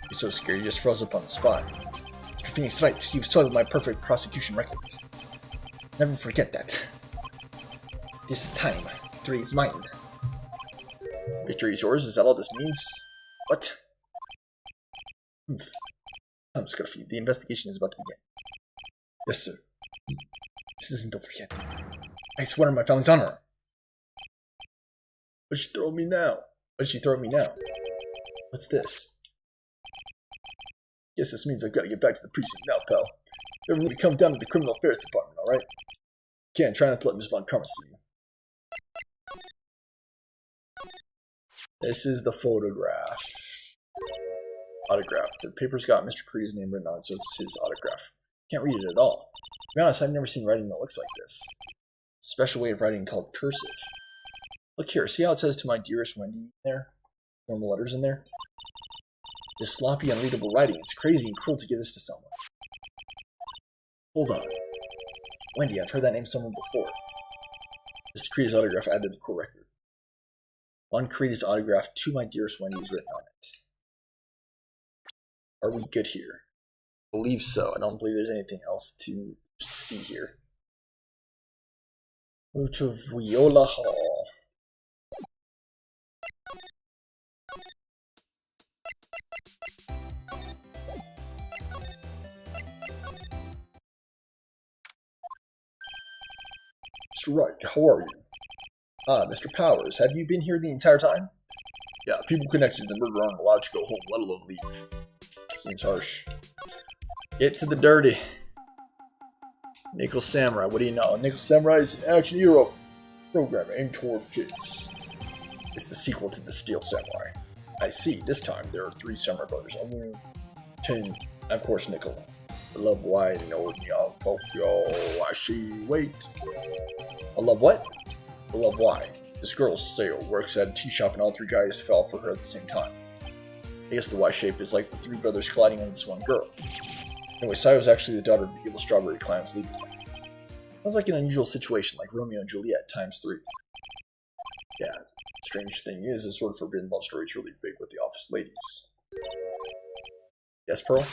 You're so scared you just froze up on the spot. Mr. Phoenix Wright, you've soiled my perfect prosecution record. Never forget that. This time, victory is mine. Victory is yours? Is that all this means? What? Come, Scruffy, the investigation is about to begin. Yes, sir. This isn't over yet. I swear on my family's honor. What'd she throw me now? What's this? Guess this means I've got to get back to the precinct now, pal. You're going to come down to the criminal affairs department, alright? Can't try not to let Miss Von Karma see you. This is the photograph. Autograph. The paper's got Mr. Cree's name written on it, so it's his autograph. Can't read it at all. To be honest, I've never seen writing that looks like this. Special way of writing called cursive. Look here, see how it says "to my dearest Wendy" there? Normal letters in there? This sloppy, unreadable writing. It's crazy and cruel to give this to someone. Hold on. Wendy, I've heard that name somewhere before. Mr. Cree's autograph added to the court record. Von Cree's autograph "to my dearest Wendy" is written on it. Are we good here? I believe so. I don't believe there's anything else to see here. Move to Viola Hall. Mr. Wright, how are you? Ah, Mr. Powers, have you been here the entire time? Yeah, people connected to the murder aren't allowed to go home, let alone leave. Seems harsh. Get to the dirty. Nickel Samurai, what do you know? Nickel Samurai is an action hero program aimed toward kids. It's the sequel to the Steel Samurai. I see, this time there are 3 samurai brothers. Only 10, and of course Nickel. I love wine in old Tokyo. I see, wait. I love what? I love wine. This girl, Sayo, works at a tea shop and all 3 guys fell for her at the same time. I guess the Y shape is like the 3 brothers colliding on this one girl. Anyway, Sayo's actually the daughter of the evil Strawberry Clan's leader. Sounds like an unusual situation, like Romeo and Juliet times 3. Yeah, strange thing is, this sort of forbidden love story is really big with the office ladies. Yes, Pearl?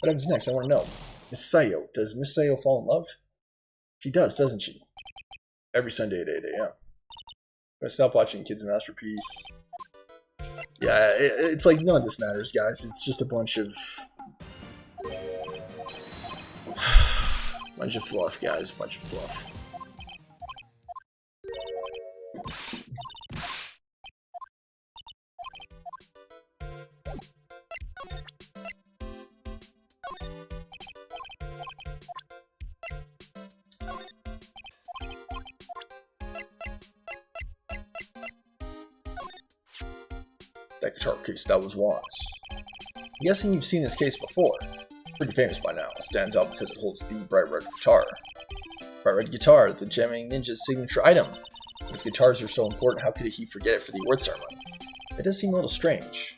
What happens next? I want to know. Miss Sayo. Does Miss Sayo fall in love? She does, doesn't she? Every Sunday at 8 a.m. I'm gonna stop watching Kids Masterpiece. Yeah, it's like none of this matters, guys. It's just a bunch of fluff, guys. Bunch of fluff. That guitar case, that was Juan's. I'm guessing you've seen this case before. Pretty famous by now. It stands out because it holds the bright red guitar. Bright red guitar, the Jamming Ninja's signature item. If guitars are so important, how could he forget it for the award ceremony? It does seem a little strange.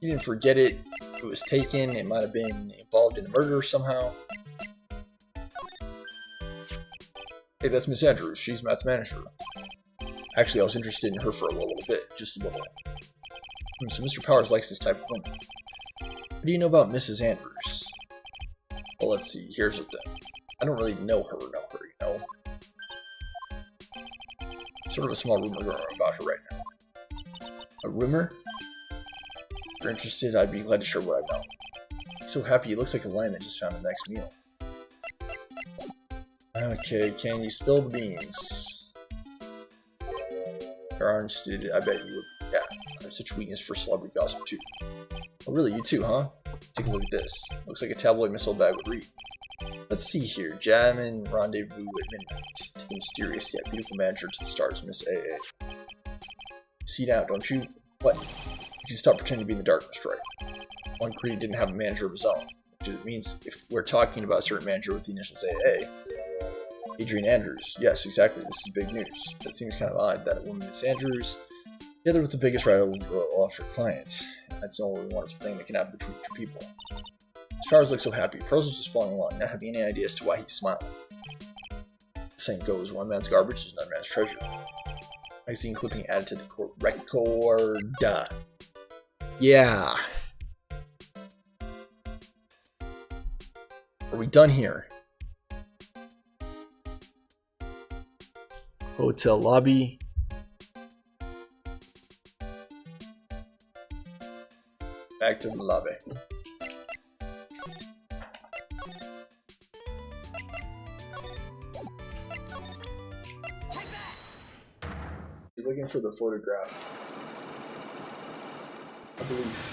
He didn't forget it. It was taken. It might have been involved in the murder somehow. Hey, that's Miss Andrews. She's Matt's manager. Actually, I was interested in her for a little bit. Just a little. So Mr. Powers likes this type of woman. What do you know about Mrs. Andrews? Well, let's see. Here's the thing. I don't really know her, you know? Sort of a small rumor going about her right now. A rumor? If you're interested, I'd be glad to share what I know. I'm so happy. He looks like a lion that just found the next meal. Okay, can you spill the beans? If you're interested, I bet you would. Yeah, I have such weakness for celebrity gossip too. Oh really, you too, huh? Take a look at this. Looks like a tabloid missile bag would read. Let's see here. Jam and rendezvous at midnight. To the mysterious yet beautiful manager to the stars, Miss AA. See now, don't you? What? You can stop pretending to be in the darkness, right? Juan Carita didn't have a manager of his own. Which means if we're talking about a certain manager with the initials AA, Adrian Andrews. Yes, exactly. This is big news. That seems kind of odd that a woman, Miss Andrews, together with the biggest rival of her client. That's the only wonderful thing that can happen between two people. His powers look so happy. Pros is just following along, not having any idea as to why he's smiling. The saying goes, one man's garbage is another man's treasure. Magazine clipping added to the record. Yeah. Are we done here? Hotel lobby. Back to the lobby. He's looking for the photograph. I believe.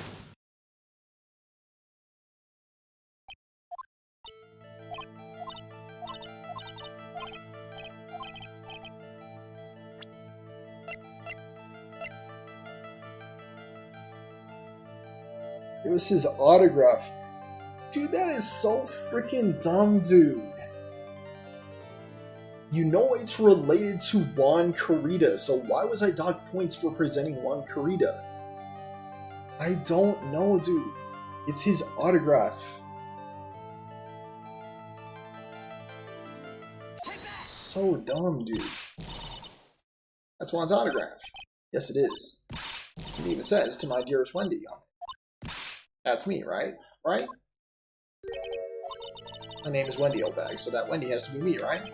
It was his autograph. Dude, that is so freaking dumb, dude. You know it's related to Juan Carita, so why was I docked points for presenting Juan Carita? I don't know, dude. It's his autograph. So dumb, dude. That's Juan's autograph. Yes, it is. It even says, "To my dearest Wendy" on it. That's me, right? Right? My name is Wendy Obag, so that Wendy has to be me, right?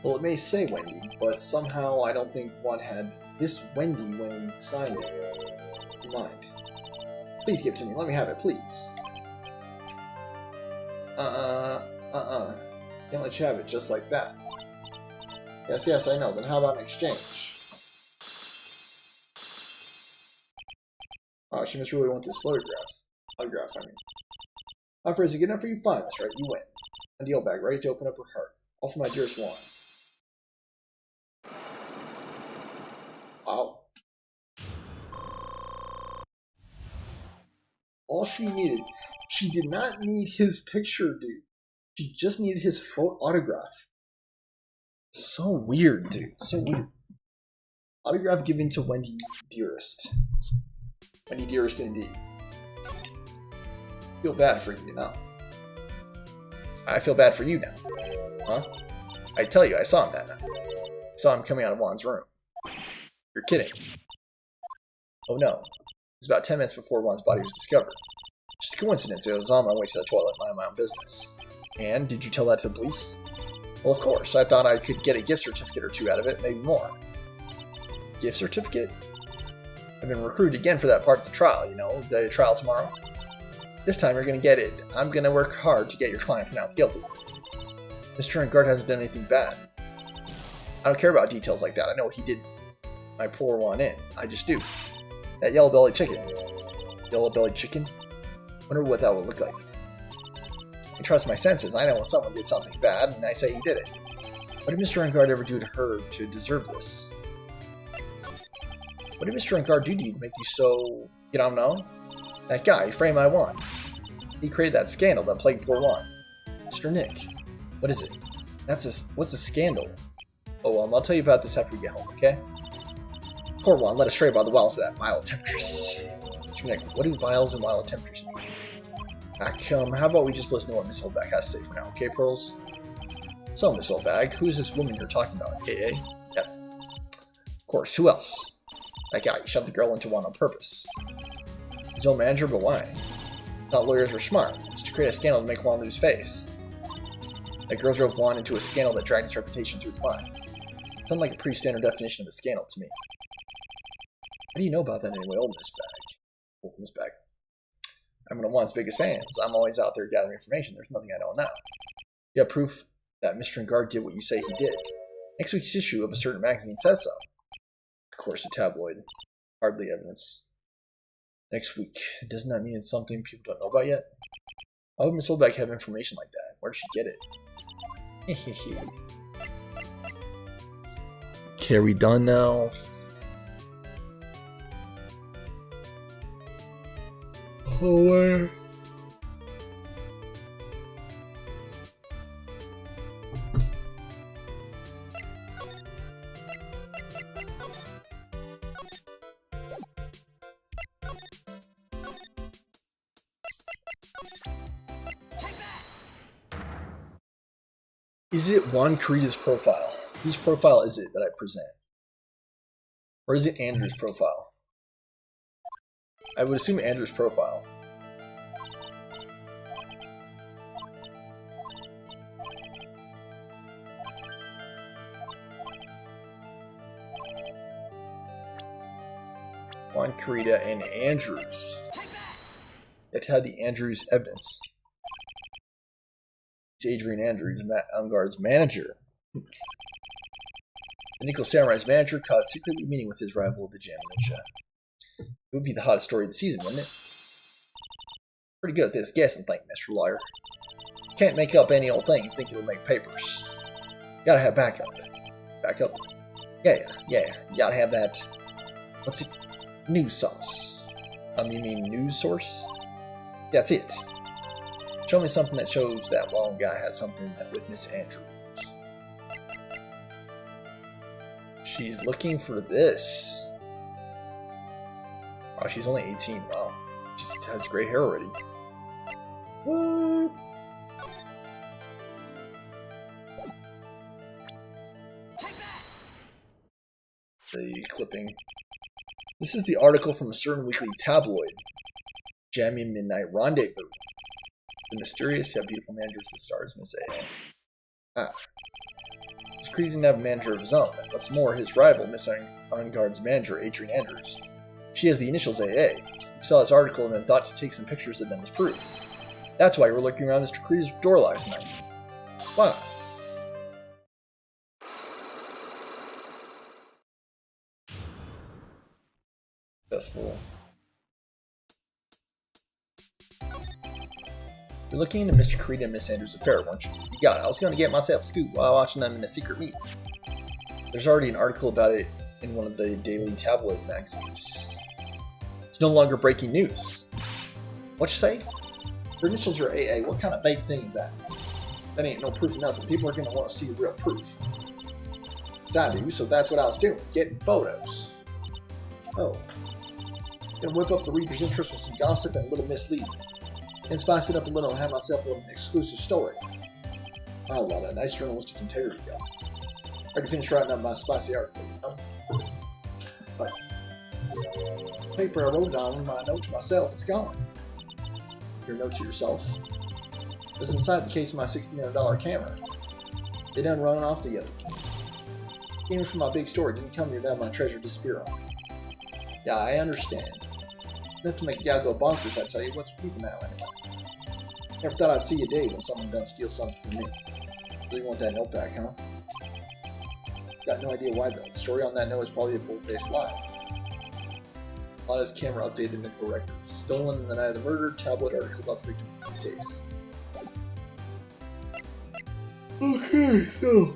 Well, it may say Wendy, but somehow I don't think one had this Wendy when he signed it. Do you mind? Please give it to me. Let me have it, please. Can't let you have it just like that. Yes, I know. Then how about an exchange? Oh, she must really want this autograph, I mean. Offer is it good enough for you? Fine, that's right, you win. A deal bag, ready to open up her heart. All for my dearest Juan. Wow. All she needed. She did not need his picture, dude. She just needed his autograph. So weird, dude. So weird. Autograph given to Wendy Dearest. Wendy Dearest indeed. Feel bad for you now. I feel bad for you now. Huh? I tell you, I saw him that night. I saw him coming out of Juan's room. You're kidding. Oh no. It was about 10 minutes before Juan's body was discovered. Just a coincidence. I was on my way to the toilet, minding my own business. And did you tell that to the police? Well, of course. I thought I could get a gift certificate or two out of it, maybe more. Gift certificate? I've been recruited again for that part of the trial, you know, the trial tomorrow. This time you're going to get it. I'm going to work hard to get your client pronounced guilty. Mr. Enguarde hasn't done anything bad. I don't care about details like that. I know what he did my poor one in. I just do. That yellow-bellied chicken. Yellow-bellied chicken? Wonder what that would look like. I trust my senses. I know when someone did something bad, and I say he did it. What did Mr. Enguarde ever do to her to deserve this? What did Mr. Enguarde do to you to make you so... You don't know? That guy, Frame I Won. He created that scandal that plagued poor Juan. Mr. Nick. What is it? What's a scandal? Oh, I'll tell you about this after we get home, okay? Poor Juan led astray by the wiles of that vile temptress. Mr. Nick, what do vials and vile temptress mean? How about we just listen to what Miss Oldbag has to say for now, okay, Pearls? So, Miss Oldbag, who is this woman you're talking about, K.A.? Yep. Of course, who else? That guy, he shoved the girl into Juan on purpose. His own manager, but why? Thought lawyers were smart, just to create a scandal to make Juan lose face. That girl drove Juan into a scandal that dragged his reputation through the mud. Sounds like a pretty standard definition of a scandal to me. What do you know about that anyway, old Miss Bag? Old Miss Bag. I'm one of Juan's biggest fans. I'm always out there gathering information. There's nothing I don't know. You have proof that Mr. Enguarde did what you say he did. Next week's issue of a certain magazine says so. Of course, a tabloid. Hardly evidence. Next week. Doesn't that mean it's something people don't know about yet? How would Miss Oldbag have information like that? Where'd she get it? Okay, are we done now? Oh, is it Juan Corrida's profile? Whose profile is it that I present? Or is it Andrew's profile? I would assume Andrew's profile. Juan Corrida and Andrews. It had the Andrews evidence. It's Adrian Andrews, Matt Enguarde's manager. The Nickel Samurai's manager caught secretly meeting with his rival, the Jam Ninja. It would be the hottest story of the season, wouldn't it? Pretty good at this guessing thing, Mr. Lawyer. Can't make up any old thing and think it'll make papers. Gotta have backup. Backup? Yeah. You gotta have that... What's it? News sauce. You mean news source? That's it. Show me something that shows that long guy had something with Miss Andrews. She's looking for this. Oh, she's only 18. Wow. She just has gray hair already. What? The clipping. This is the article from a certain weekly tabloid. Jammy Midnight Rendezvous. The mysterious yet beautiful managers the stars Miss A. Ah. Miss Creed didn't have a manager of his own. What's more, his rival, Miss Enguarde's manager, Adrian Andrews. She has the initials AA. We saw this article and then thought to take some pictures of them as proof. That's why we're looking around Mr. Creed's door last night. Wow. Successful. You're looking into Mr. Corrida and Miss Andrews' affair, weren't you? You got it. I was going to get myself a scoop while watching them in a secret meeting. There's already an article about it in one of the daily tabloid magazines. It's no longer breaking news. What you say? Your initials are AA. What kind of vague thing is that? That ain't no proof of nothing. People are going to want to see the real proof. It's not new, so that's what I was doing. Getting photos. Oh. Gonna whip up the reader's interest with some gossip and a little misleading. And spice it up a little and have myself an exclusive story. Oh, well, that nice journalistic integrity guy. Already finished writing up my spicy article, you know? But paper I wrote on, my note to myself, it's gone. Your note to yourself. It was inside the case of my $69 camera. They done running off together. Came from my big store, didn't come here to have my treasure disappear on. Yeah, I understand. Enough to make a gal go bonkers, I tell you. What's people now anyway? Never thought I'd see a day when someone done steal something from me. Really want that note back, huh? Got no idea why though. The story on that note is probably a bold-faced lie. Lana's camera updated medical records. Stolen in the night of the murder, tabloid article about the victim of the case. Okay, so...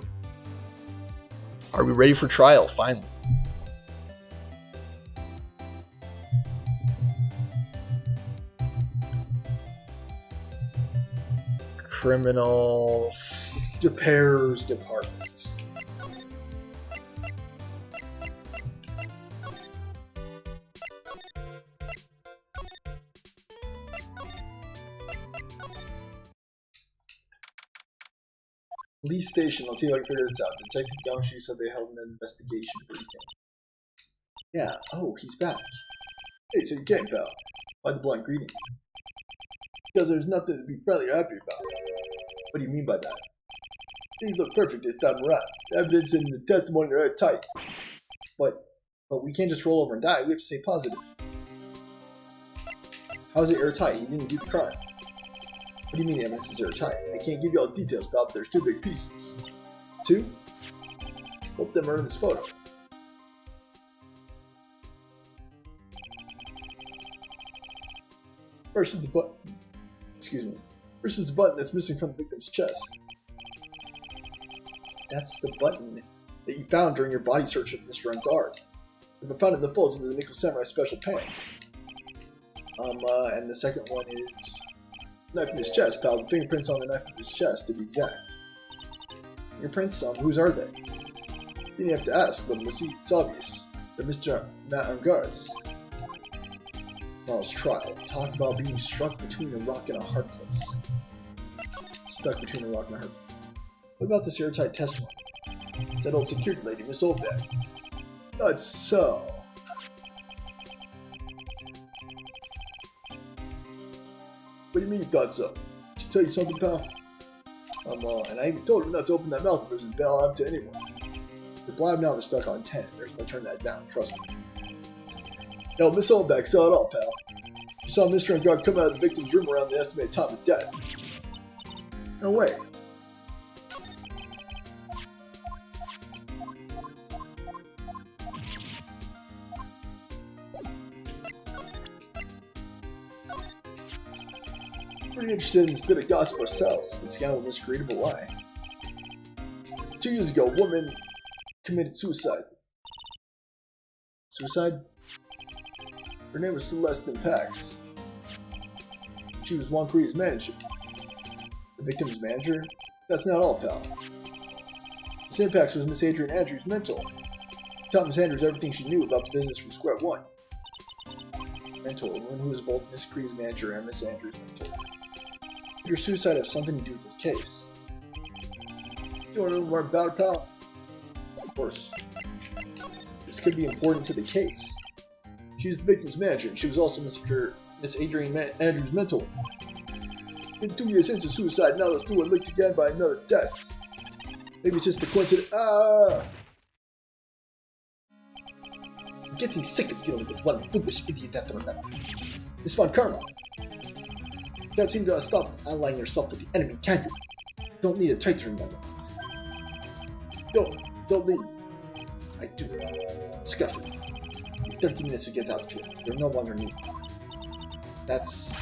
Are we ready for trial, finally? Criminal Affairs Department. Police station. Let's see if I can figure this out. Detective Gumshoe said they held an investigation briefing. Yeah. Oh, he's back. Hey, so you came, pal. Why the blunt greeting? Because there's nothing to be friendly or happy about. What do you mean by that? Things look perfect this time around. The evidence and the testimony are airtight. But we can't just roll over and die. We have to stay positive. How is it airtight? He didn't do the crime. What do you mean the evidence is airtight? I can't give you all the details, pal, but there's 2 big pieces. 2? Both of them are in this photo. First is the button. Excuse me. First is the button that's missing from the victim's chest. That's the button that you found during your body search of Mr. Unguard. If I found it in the folds of the Nickel Samurai special pants. And the second one is knife in his chest, pal. The fingerprints on the knife in his chest, to be exact. Fingerprints? Whose are they? You didn't have to ask, let me see. It's obvious. They're Mr. Matt Unguard's. Tomorrow's trial. Talk about being struck between a rock and a hard place. Stuck between a rock and a hard place. What about this airtight testimony? It's that old security lady, Miss Oldbeck. That's so. What do you mean you thought so? Did she tell you something, pal? And I even told her not to open that mouth if it was a bell out to anyone. The blab now is stuck on 10. There's no turn that down, trust me. No, Miss Oldbeck saw it all, pal. She saw Mr. Unguard come out of the victim's room around the estimated time of death. No way. Pretty interested in this bit of gossip ourselves. The scandal of miscreatable lie. 2 years ago, a woman committed suicide. Suicide? Her name was Celeste Pax. She was Juan Korea's manager. The victim's manager? That's not all, pal. Miss Impax was Miss Adrian Andrews' mentor. Taught Miss Andrews everything she knew about the business from square one. Mentor, a woman who was both Miss Korea's manager and Miss Andrews' mentor. Did your suicide have something to do with this case? Do you want to know more about it, pal? Of course. This could be important to the case. She was the victim's manager, and she was also Miss Adrian Andrews' mentor. In 2 years into suicide, now those two are linked again by another death. Maybe it's just a coincidence. I'm getting sick of dealing with one foolish idiot after another. Miss Von Karma. You can't seem to stop allying yourself with the enemy, can you? Don't need a traitor in my midst. Don't need. I do. Scuffy. 30 minutes to get out of here. You're no longer needed. That's...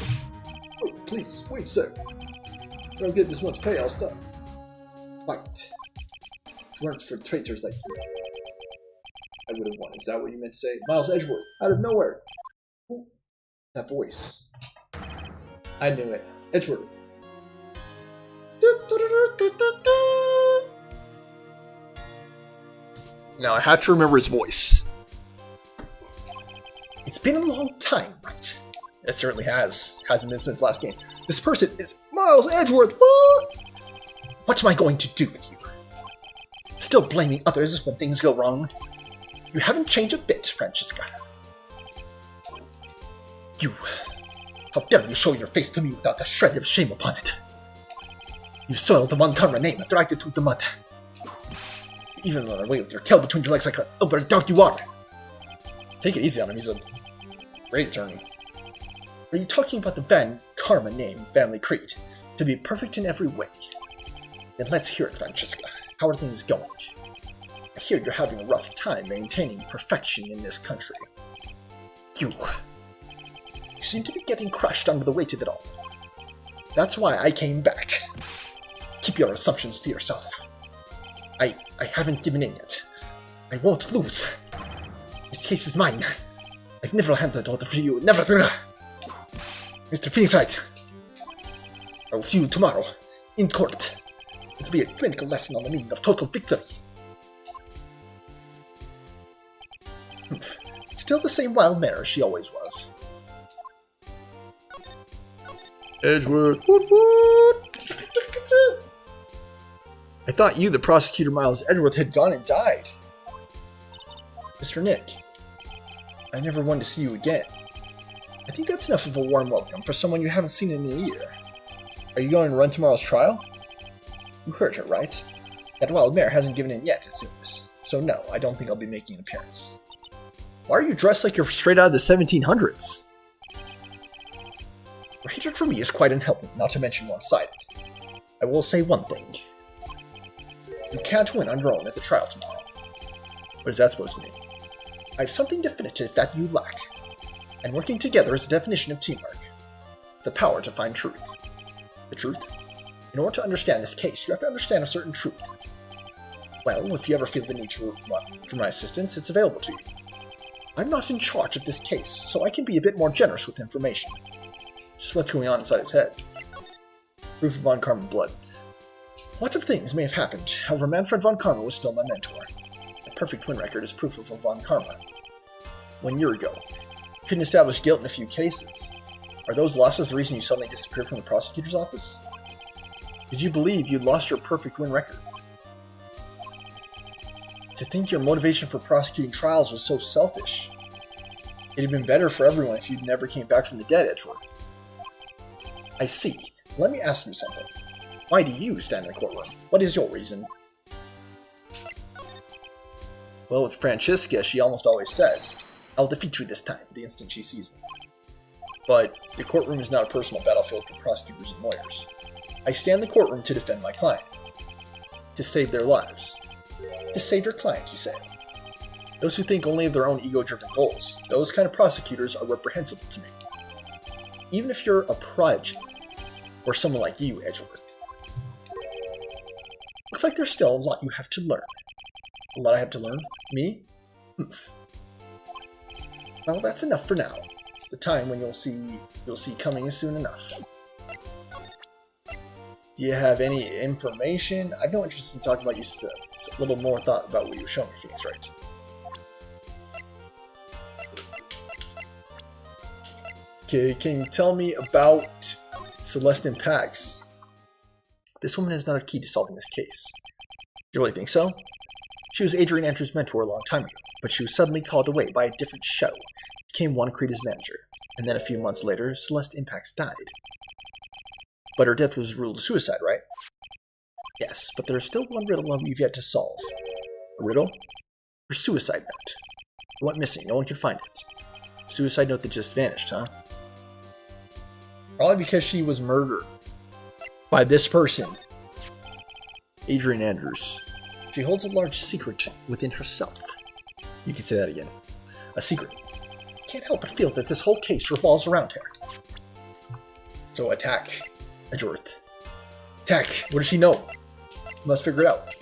Wait, please. Wait, sir. If I don't get this much pay, I'll stop. Fight. If it weren't for traitors like you, I would have won. Is that what you meant to say? Miles Edgeworth, out of nowhere. Ooh, that voice. I knew it. Edgeworth. Now I have to remember his voice. It's been a long time, right? It certainly has. Hasn't been since last game. This person is Miles Edgeworth. What? What am I going to do with you? Still blaming others when things go wrong? You haven't changed a bit, Francesca. You How dare you show your face to me without a shred of shame upon it? You soiled the Von Karma name and dragged it through the mud. You even run away with your tail between your legs like the Albert dog you are. Take it easy on him, he's a great attorney. Are you talking about the Von Karma name, family creed, to be perfect in every way? Then let's hear it, Francesca. How are things going? I hear you're having a rough time maintaining perfection in this country. You seem to be getting crushed under the weight of it all. That's why I came back. Keep your assumptions to yourself. I haven't given in yet. I won't lose. This case is mine. I've never handed it over for you. Never. Mr. Phoenixite, I will see you tomorrow, in court. It'll be a clinical lesson on the meaning of total victory. Still the same wild mare she always was. Edgeworth. Woot woot. I thought you, the prosecutor Miles Edgeworth, had gone and died. Mr. Nick, I never wanted to see you again. I think that's enough of a warm welcome for someone you haven't seen in a year. Are you going to run tomorrow's trial? You heard her, right? That wild mare hasn't given in yet, it seems. So no, I don't think I'll be making an appearance. Why are you dressed like you're straight out of the 1700s? Your hatred for me is quite unhealthy, not to mention one-sided. I will say one thing. You can't win on your own at the trial tomorrow. What is that supposed to mean? I have something definitive that you lack. And working together is the definition of teamwork. The power to find truth. The truth? In order to understand this case, you have to understand a certain truth. Well, if you ever feel the need for my assistance, it's available to you. I'm not in charge of this case, so I can be a bit more generous with information. Just what's going on inside his head. Proof of Von Karma blood. Lots of things may have happened, however Manfred Von Karma was still my mentor. A perfect win record is proof of a Von Karma. 1 year ago, you couldn't establish guilt in a few cases. Are those losses the reason you suddenly disappeared from the prosecutor's office? Did you believe you'd lost your perfect win record? To think your motivation for prosecuting trials was so selfish. It'd have been better for everyone if you never came back from the dead, Edgeworth. I see. Let me ask you something. Why do you stand in the courtroom? What is your reason? Well, with Francesca, she almost always says, I'll defeat you this time, the instant she sees me. But the courtroom is not a personal battlefield for prosecutors and lawyers. I stand in the courtroom to defend my client. To save their lives. To save your client, you say. Those who think only of their own ego-driven goals, those kind of prosecutors are reprehensible to me. Even if you're a prodigy, or someone like you, Edgeworth. Looks like there's still a lot you have to learn. A lot I have to learn? Me? Well, that's enough for now. The time when you'll see coming is soon enough. Do you have any information? I have no interest in talking about you. A little more thought about what you were showing me, Phoenix, right? Okay, can you tell me about Celestine Pax? This woman is another key to solving this case. You really think so? She was Adrian Andrews' mentor a long time ago, but she was suddenly called away by a different show, became Juan Creda's manager, and then a few months later, Celeste Impax died. But her death was ruled a suicide, right? Yes, but there's still one riddle we've yet to solve. A riddle? Her suicide note. It went missing, no one could find it. Suicide note that just vanished, huh? Probably because she was murdered. By this person. Adrian Andrews. She holds a large secret within herself. You can say that again. A secret. Can't help but feel that this whole case revolves around her. So attack. Edgeworth. Attack! What does she know? You must figure it out.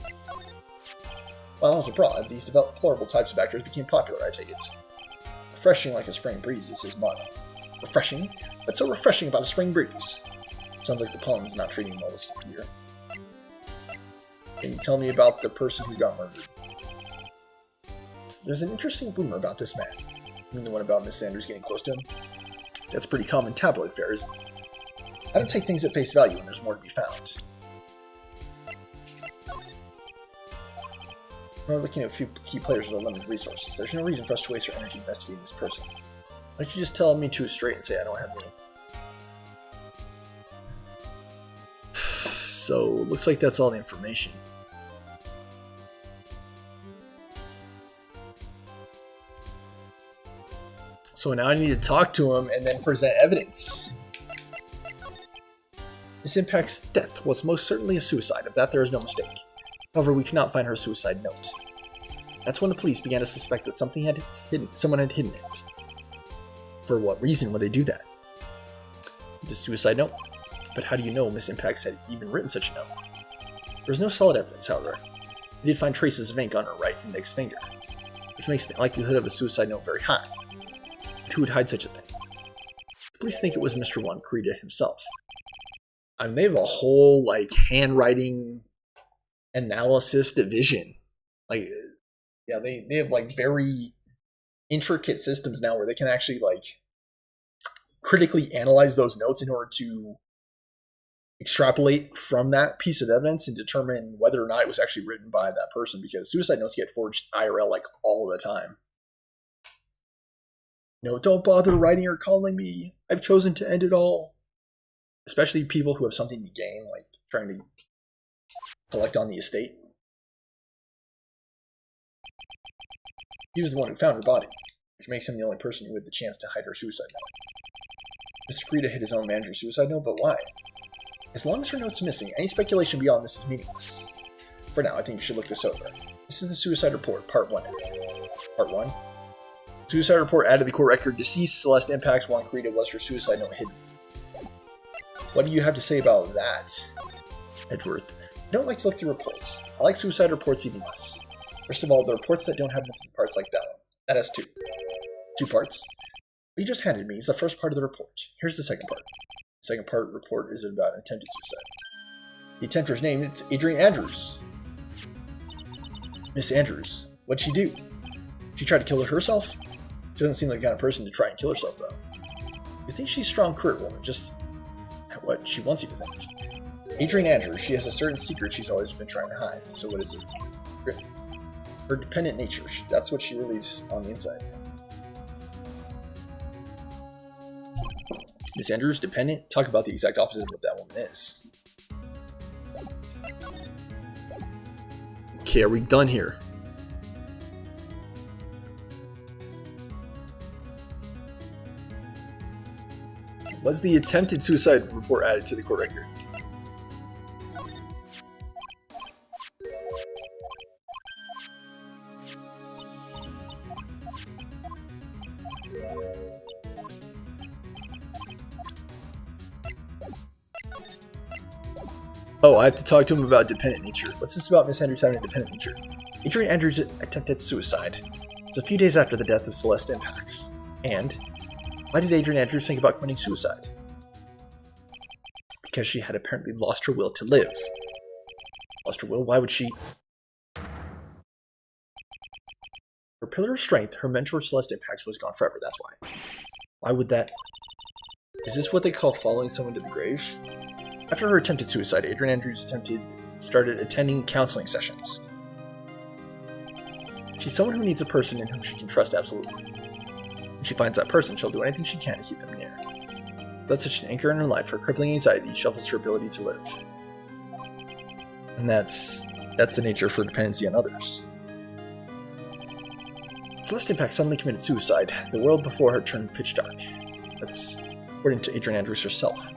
While I was abroad, these deplorable types of actors became popular, I take it. Refreshing like a spring breeze is his motto. Refreshing? What's so refreshing about a spring breeze? Sounds like the pollen's not treating him well this year. Can you tell me about the person who got murdered? There's an interesting rumor about this man. You mean the one about Miss Sanders getting close to him? That's pretty common tabloid fare, isn't it? I don't take things at face value when there's more to be found. We're looking at a few key players with our limited resources. There's no reason for us to waste our energy investigating this person. Why don't you just tell me to straight and say I don't have any So, looks like that's all the information. So now I need to talk to him and then present evidence. Miss Impact's death was most certainly a suicide. Of that there is no mistake. However, we cannot find her suicide note. That's when the police began to suspect that someone had hidden it. For what reason would they do that? The suicide note? But how do you know Miss Impact had even written such a note? There was no solid evidence, however. We did find traces of ink on her right index finger, which makes the likelihood of a suicide note very high. But who would hide such a thing? The police think it was Mr. Juan Corrida himself. I mean, they have a whole, like, handwriting analysis division. Like, yeah, they have, like, very intricate systems now where they can actually, like, critically analyze those notes in order to extrapolate from that piece of evidence and determine whether or not it was actually written by that person, because suicide notes get forged IRL, like, all the time. No, don't bother writing or calling me. I've chosen to end it all. Especially people who have something to gain, like trying to collect on the estate. He was the one who found her body, which makes him the only person who had the chance to hide her suicide note. Mr. Corrida hid his own manager's suicide note, but why? As long as her note's missing, any speculation beyond this is meaningless. For now, I think you should look this over. This is the suicide report, part 1. Part 1. Suicide report added to the court record. Deceased Celeste Impacts Juan Corrida was her suicide note hidden. What do you have to say about that, Edgeworth? I don't like to look through reports. I like suicide reports even less. First of all, the reports that don't have missing parts like that one. That has 2. 2 parts. What you just handed me is the first part of the report. Here's the second part. The second part of the report is about attempted suicide. The attempter's name is Adrian Andrews. Miss Andrews. What'd she do? She tried to kill herself? She doesn't seem like the kind of person to try and kill herself, though. You think she's a strong career woman, just what she wants you to think. Adrian Andrews, she has a certain secret she's always been trying to hide. So what is it? Her dependent nature. That's what she really is on the inside. Miss Andrews, dependent? Talk about the exact opposite of what that woman is. Okay, are we done here? Was the attempted suicide report added to the court record? Oh, I have to talk to him about dependent nature. What's this about Miss Andrews having a dependent nature? Adrian Andrews attempted suicide. It's a few days after the death of Celeste Impacts. And why did Adrian Andrews think about committing suicide? Because she had apparently lost her will to live. Lost her will? Why would she? Her pillar of strength, her mentor Celeste Impacts, was gone forever, that's why. Why would that? Is this what they call following someone to the grave? After her attempted suicide, Adrian Andrews started attending counseling sessions. She's someone who needs a person in whom she can trust absolutely. When she finds that person, she'll do anything she can to keep them near. That's such an anchor in her life. Her crippling anxiety shuffles her ability to live. And that's the nature of her dependency on others. Celeste Impact suddenly committed suicide. The world before her turned pitch dark. That's according to Adrian Andrews herself.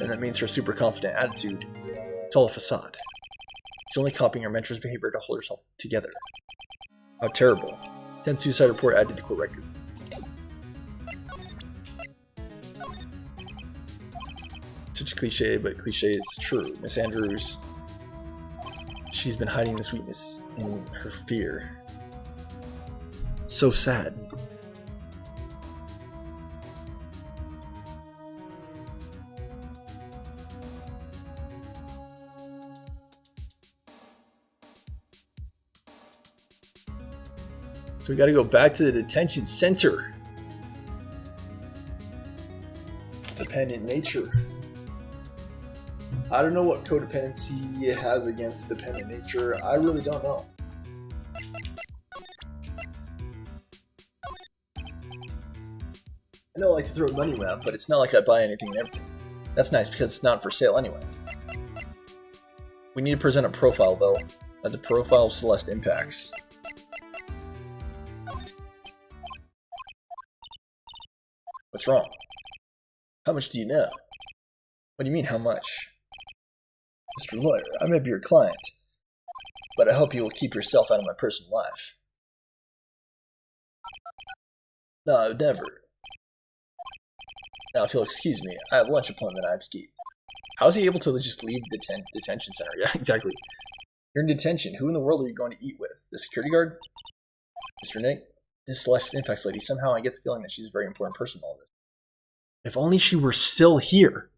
And that means her super confident attitude, it's all a facade. She's only copying her mentor's behavior to hold herself together. How terrible. Attempted suicide report added to the court record. Such a cliche, but cliche is true. Miss Andrews, she's been hiding this weakness in her fear. So sad. So we got to go back to the detention center. Dependent nature. I don't know what codependency has against dependent nature. I really don't know. I know I like to throw money around, but it's not like I buy anything and everything. That's nice because it's not for sale anyway. We need to present a profile though. The profile of Celeste Impacts. What's wrong? How much do you know? What do you mean, how much? Mr. Lawyer, I may be your client, but I hope you will keep yourself out of my personal life. No, I would never. Now, if you'll excuse me, I have a lunch appointment I have to keep. How is he able to just leave the detention center? Yeah, exactly. You're in detention. Who in the world are you going to eat with? The security guard? Mr. Nick? This Celeste Impacts lady. Somehow I get the feeling that she's a very important person in all this. If only she were still here.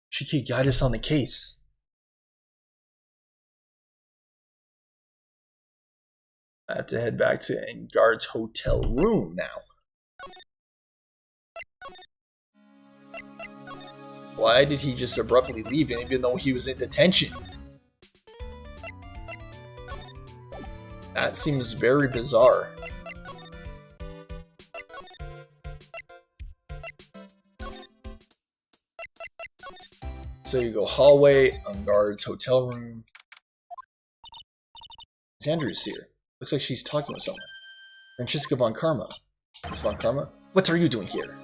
She could guide us on the case. I have to head back to Engard's hotel room now. Why did he just abruptly leave even though he was in detention? That seems very bizarre. So you go hallway, Engard's hotel room. Andrew's here. Looks like she's talking with someone. Francisca Von Karma. Miss Von Karma? What are you doing here?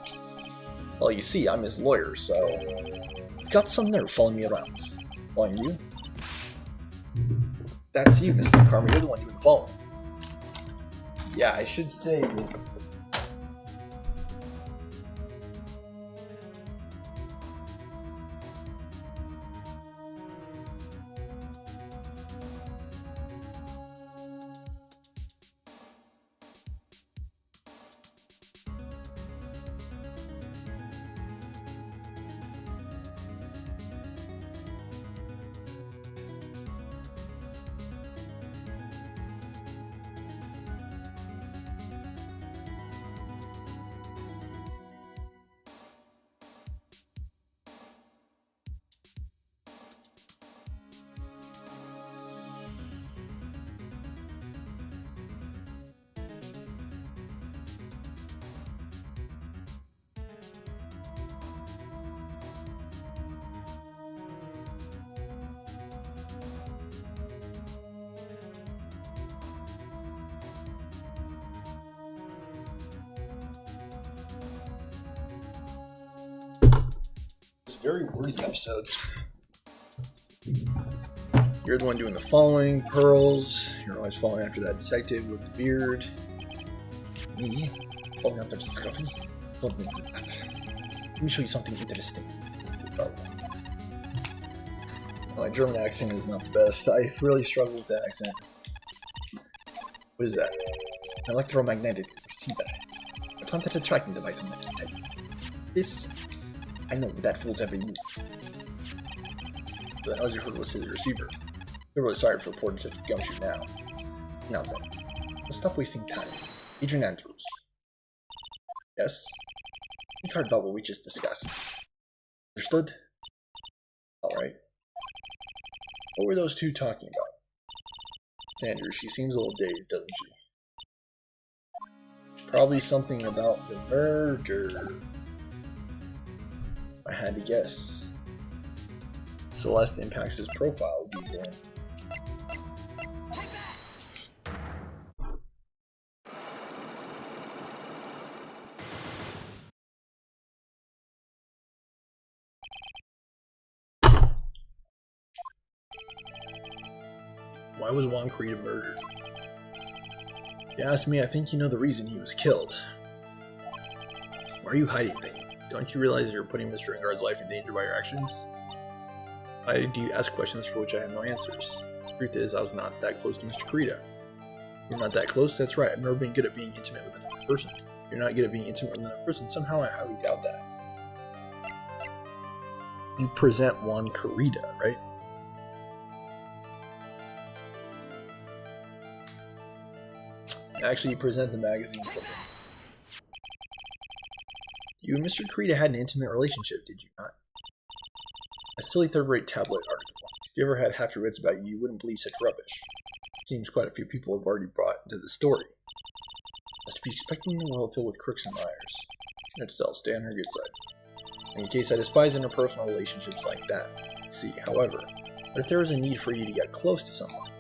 Well, you see, I'm his lawyer, so... You've got some nerve following me around. Following you? That's you, Miss Von Karma. You're the one doing the following. Yeah, I should say... Very wordy episodes. You're the one doing the following, Pearls. You're always following after that detective with the beard. Me? Following after Scuffy? Let me show you something interesting. Oh, my German accent is not the best. I really struggle with that accent. What is that? An electromagnetic receiver. A planted tracking device on my keypad. This... I know, but that fool's every move. The noise you heard was his receiver. You're really sorry for reporting such gumshoe now. Now then, let's stop wasting time. Adrian Andrews. Yes? The entire bubble we just discussed. Understood? Alright. What were those two talking about? Andrew, she seems a little dazed, doesn't she? Probably something about the murder. I had to guess. Celeste Impacts his profile would be there. Why was Juan Corrida murdered? If you ask me, I think you know the reason he was killed. Why are you hiding things? Don't you realize you're putting Mr. Engard's life in danger by your actions? Why do you ask questions for which I have no answers? The truth is, I was not that close to Mr. Corrida. You're not that close? That's right. I've never been good at being intimate with another person. You're not good at being intimate with another person. Somehow I highly doubt that. You present Juan Corrida, right? Actually, you present the magazine for him. You and Mr. Corrida had an intimate relationship, did you not? A silly third-rate tabloid article. If you ever had half your wits about you, you wouldn't believe such rubbish. Seems quite a few people have already brought into the story. As to be expecting the world filled with crooks and liars. Itself, stay on her good side. In case I despise interpersonal relationships like that. See, however, what if there was a need for you to get close to someone?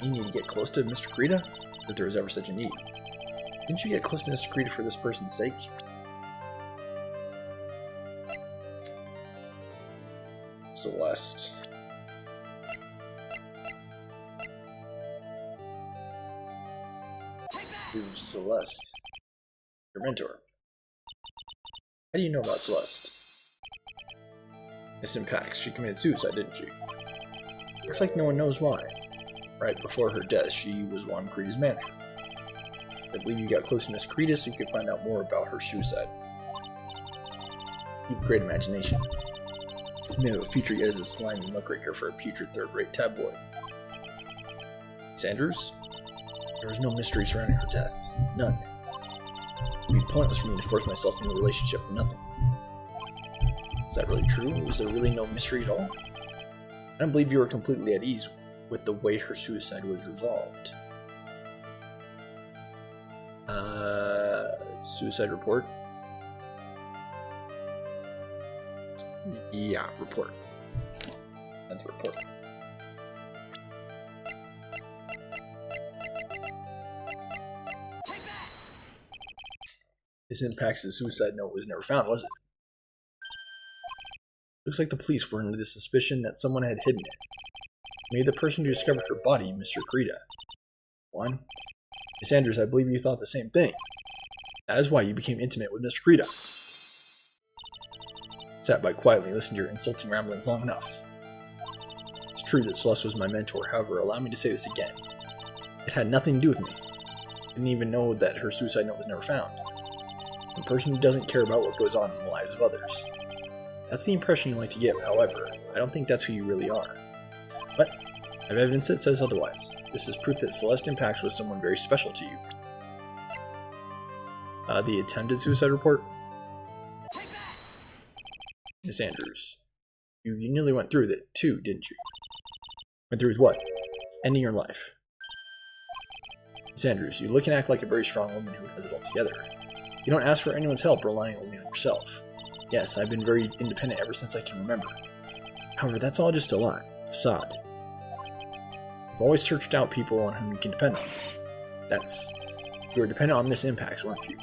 You need to get close to Mr. Krita? If there was ever such a need. Didn't you get close to Mr. Krita for this person's sake? Celeste. Who's Celeste? Your mentor. How do you know about Celeste? Miss Impax, she committed suicide, didn't she? Looks like no one knows why. Right before her death, she was Juan Krita's manager. I believe you got close to Miss Krita so you could find out more about her suicide. You have great imagination. You know, future yet as a slimy muckraker for a putrid third-rate tabloid. Miss Andrews? There was no mystery surrounding her death. None. It would be pointless for me to force myself into a relationship for nothing. Is that really true? Was there really no mystery at all? I don't believe you were completely at ease with the way her suicide was resolved. Suicide report? Yeah, report. Send the report. Miss Impax's suicide note was never found, was it? Looks like the police were under the suspicion that someone had hidden it. Maybe the person who discovered her body, Mr. Krita. One? Miss Andrews, I believe you thought the same thing. That is why you became intimate with Mr. Krita. Sat by quietly and listened to your insulting ramblings long enough. It's true that Celeste was my mentor, however, allow me to say this again. It had nothing to do with me. I didn't even know that her suicide note was never found. A person who doesn't care about what goes on in the lives of others. That's the impression you like to give, however, I don't think that's who you really are. But I have evidence that says otherwise. This is proof that Celeste Impax was someone very special to you. The attempted suicide report? Miss Andrews, you nearly went through with it too, didn't you? Went through with what? Ending your life. Miss Andrews, you look and act like a very strong woman who has it all together. You don't ask for anyone's help, relying only on yourself. Yes, I've been very independent ever since I can remember. However, that's all just a lie, facade. You've always searched out people on whom you can depend on. You were dependent on Miss Impax, weren't you?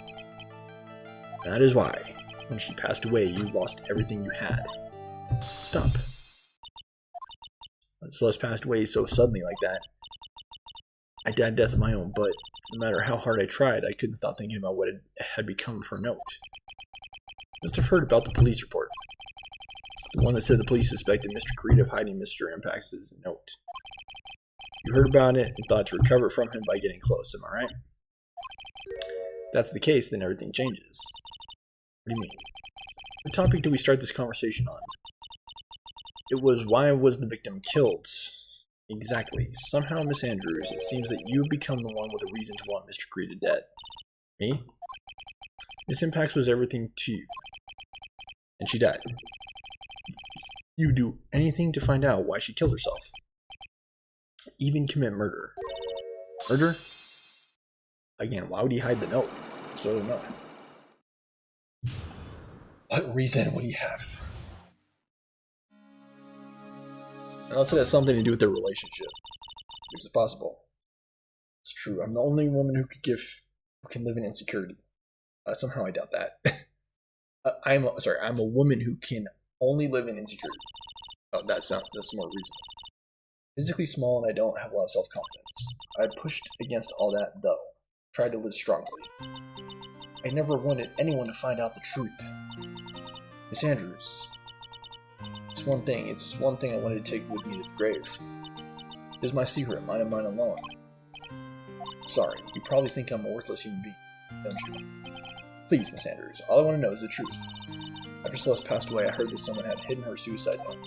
And that is why, when she passed away, you lost everything you had. Stop. When Celeste passed away so suddenly like that, I died death of my own, but no matter how hard I tried, I couldn't stop thinking about what it had become of her note. You must have heard about the police report. The one that said the police suspected Mr. Krita of hiding Mr. Impax's note. You heard about it and thought to recover it from him by getting close, am I right? If that's the case, then everything changes. What do you mean? What topic do we start this conversation on? It was why was the victim killed? Exactly. Somehow, Miss Andrews, it seems that you've become the one with a reason to want Mr. Krita dead. Me? Miss Impax was everything to you. And she died. You do anything to find out why she killed herself. Even commit murder. Murder? Again, why would he hide the note? Still don't know. What reason would he have? And I'll say that's something to do with their relationship. It's possible. It's true. I'm the only woman who can live in insecurity. Somehow I doubt that. I'm a woman who can only live in insecurity. Oh, that's more reasonable. Physically small and I don't have a lot of self-confidence. I pushed against all that though. Tried to live strongly. I never wanted anyone to find out the truth. Miss Andrews. It's one thing I wanted to take with me to the grave. It is my secret, mine and mine alone. Sorry, you probably think I'm a worthless human being, don't you? Please, Miss Andrews, all I want to know is the truth. After Celeste passed away, I heard that someone had hidden her suicide note.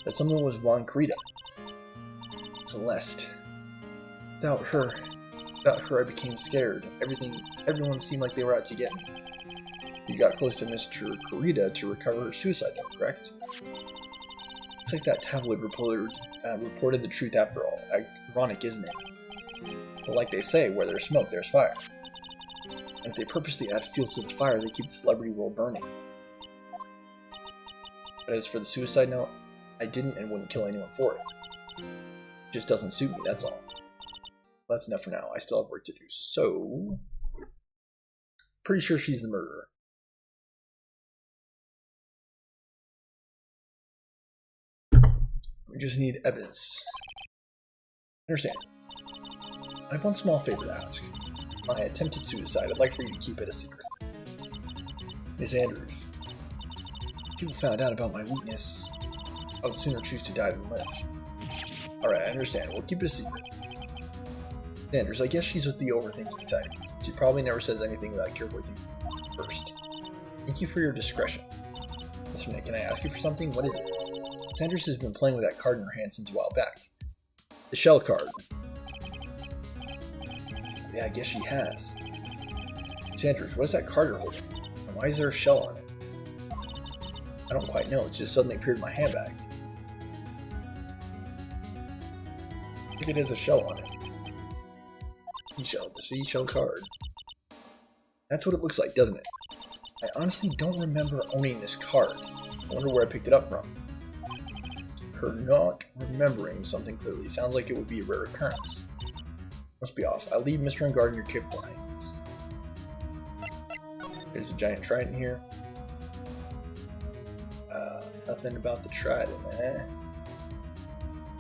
That someone was Juan Krita. Celeste. Without her, I became scared. Everyone seemed like they were out to get me. You got close to Mr. Krita to recover her suicide note, correct? Looks like that tabloid reported the truth after all. Ironic, isn't it? But like they say, where there's smoke, there's fire. And if they purposely add fuel to the fire, they keep the celebrity world burning. But as for the suicide note, I didn't and wouldn't kill anyone for it. It just doesn't suit me, that's all. That's enough for now. I still have work to do. So, pretty sure she's the murderer. We just need evidence. Understand. I have one small favor to ask. My attempted suicide, I'd like for you to keep it a secret. Miss Andrews, if people found out about my weakness, I would sooner choose to die than live. Alright, I understand. We'll keep it a secret. Andrews, I guess she's with the overthinking type. She probably never says anything without carefully thinking first. Thank you for your discretion. Mr. Nick, can I ask you for something? What is it? Sanders has been playing with that card in her hand since a while back. The shell card. Yeah, I guess she has. Sanders, what is that card you're holding? And why is there a shell on it? I don't quite know. It just suddenly appeared in my handbag. I think it has a shell on it. Seashell, the seashell card. That's what it looks like, doesn't it? I honestly don't remember owning this card. I wonder where I picked it up from. Her not remembering something clearly sounds like it would be a rare occurrence. Must be off. I'll leave Mr. Unguarded in your capable hands. There's a giant trident here. Nothing about the trident, eh?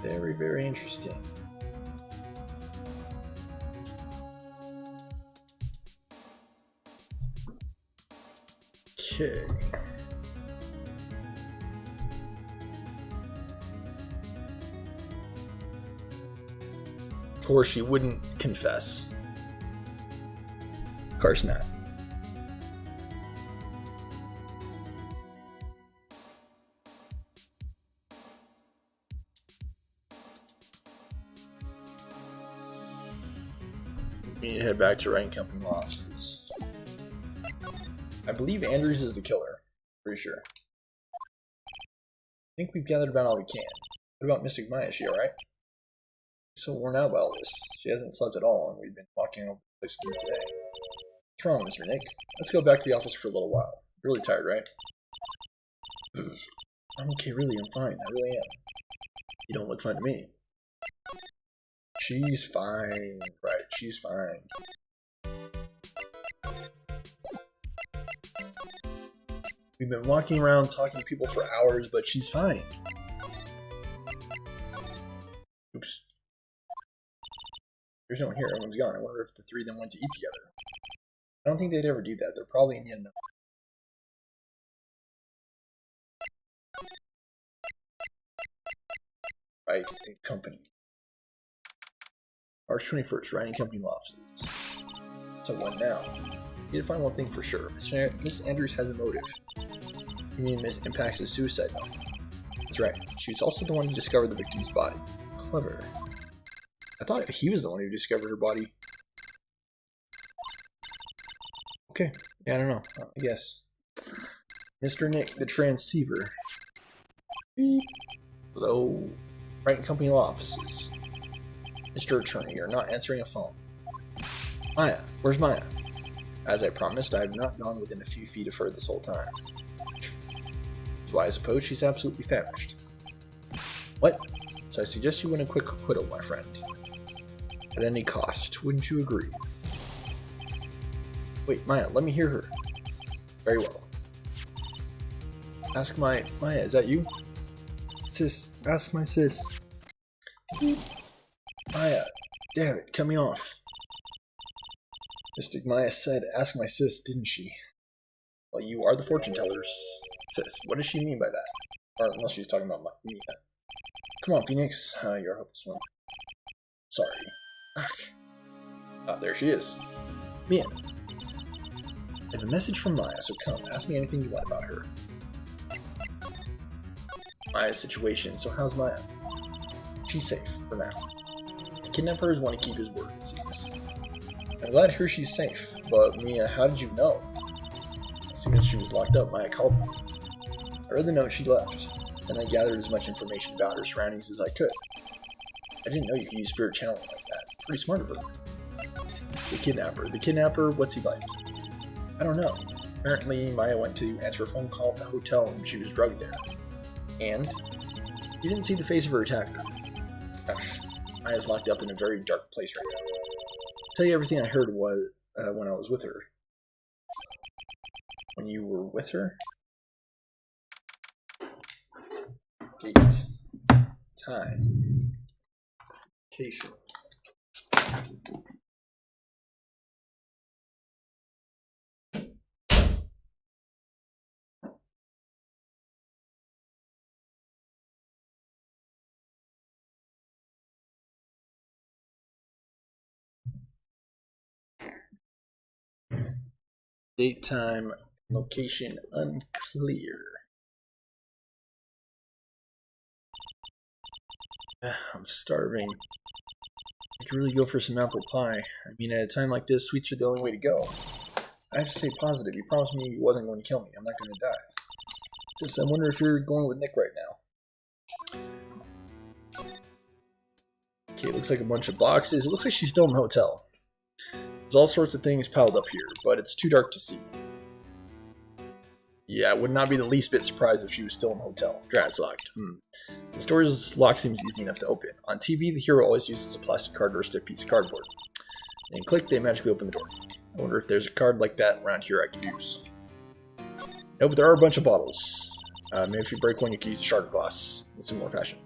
Very, very interesting. Okay. Of course, she wouldn't confess. Of course not. We need to head back to Wright & Company law offices. I believe Andrews is the killer. Pretty sure. I think we've gathered about all we can. What about Mystic Maya? Is she alright? So worn out by all this. She hasn't slept at all, and we've been walking over the place through today. What's wrong, Mr. Nick? Let's go back to the office for a little while. You're really tired, right? I'm okay, really. I'm fine. I really am. You don't look fine to me. She's fine. Right, she's fine. We've been walking around talking to people for hours, but she's fine. Oops. There's no one here. Everyone's gone. I wonder if the three of them went to eat together. I don't think they'd ever do that. They're probably in the unknown. Wright & Company. March 21st, Wright & Company law offices. So what now? We need to find one thing for sure. Miss Andrews has a motive. You mean Miss Impact's suicide note? That's right. She was also the one who discovered the victim's body. Clever. I thought he was the one who discovered her body. Okay. Yeah, I don't know. I guess. Mr. Nick, the transceiver. Beep. Hello. Wright & Company law offices. Mr. Attorney, you're not answering a phone. Maya. Where's Maya? As I promised, I have not gone within a few feet of her this whole time. That's why I suppose she's absolutely famished. What? So I suggest you win a quick acquittal, my friend. At any cost, wouldn't you agree? Wait, Maya, let me hear her. Very well. Ask Maya, is that you? Sis, ask my sis. Maya, damn it, cut me off. Mystic Maya said, ask my sis, didn't she? Well, you are the fortune teller's sis. What does she mean by that? Or unless she's talking about me. Come on, Phoenix. You're a hopeless one. Sorry. Ah, there she is. Mia. I have a message from Maya, so come, ask me anything you want about her. Maya's situation, so how's Maya? She's safe, for now. The kidnappers want to keep his word, it seems. I'm glad to hear she's safe, but Mia, how did you know? As soon as she was locked up, Maya called me. I read the note she left, and I gathered as much information about her surroundings as I could. I didn't know you could use spirit channeling like that. Pretty smart of her. The kidnapper, what's he like? I don't know. Apparently, Maya went to answer a phone call at the hotel and she was drugged there. And you didn't see the face of her attacker. Maya is locked up in a very dark place right now. I'll tell you everything I heard was when I was with her. When you were with her? Gate. Time. Location. Date, time, location unclear. I'm starving. I could really go for some apple pie. I mean, at a time like this, sweets are the only way to go. I have to stay positive. You promised me you wasn't going to kill me. I'm not going to die. Just, I wonder if you're going with Nick right now. Okay, it looks like a bunch of boxes. It looks like she's still in the hotel. There's all sorts of things piled up here, but it's too dark to see. Yeah, I would not be the least bit surprised if she was still in the hotel. Drat's locked. The store's lock seems easy enough to open. On TV, the hero always uses a plastic card or a stiff piece of cardboard. And click, they magically open the door. I wonder if there's a card like that around here I could use. No, but there are a bunch of bottles. Maybe if you break one, you can use a shard of glass in similar fashion.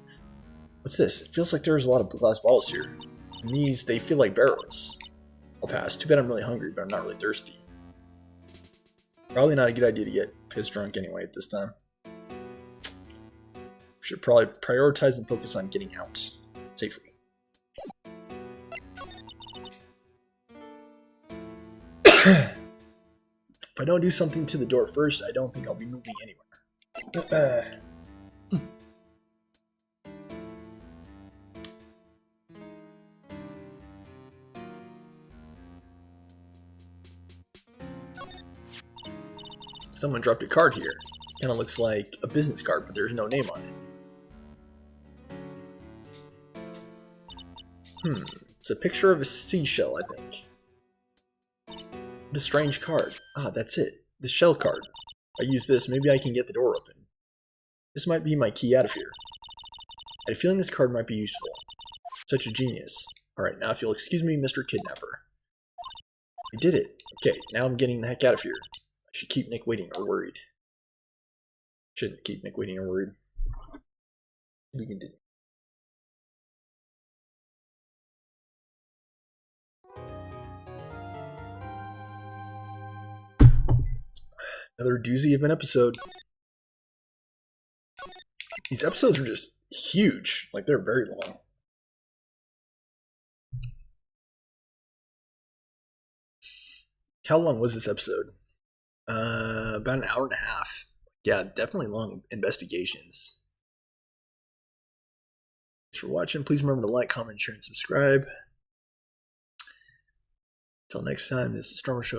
What's this? It feels like there's a lot of glass bottles here. And these, they feel like barrels. I'll pass. Too bad I'm really hungry, but I'm not really thirsty. Probably not a good idea to get piss drunk anyway at this time. Should probably prioritize and focus on getting out safely. If I don't do something to the door first, I don't think I'll be moving anywhere. Someone dropped a card here. Kind of looks like a business card, but there's no name on it. It's a picture of a seashell, I think. What a strange card. Ah, that's it. The shell card. If I use this, maybe I can get the door open. This might be my key out of here. I had a feeling this card might be useful. Such a genius. Alright, now if you'll excuse me, Mr. Kidnapper. I did it. Okay, now I'm getting the heck out of here. I should keep Nick waiting or worried. Shouldn't keep Nick waiting or worried. We can do it. Another doozy of an episode. These episodes are just huge. Like, they're very long. How long was this episode? About an hour and a half. Yeah, definitely long investigations. Thanks for watching. Please remember to like, comment, share, and subscribe. Until next time, this is Stormer Show.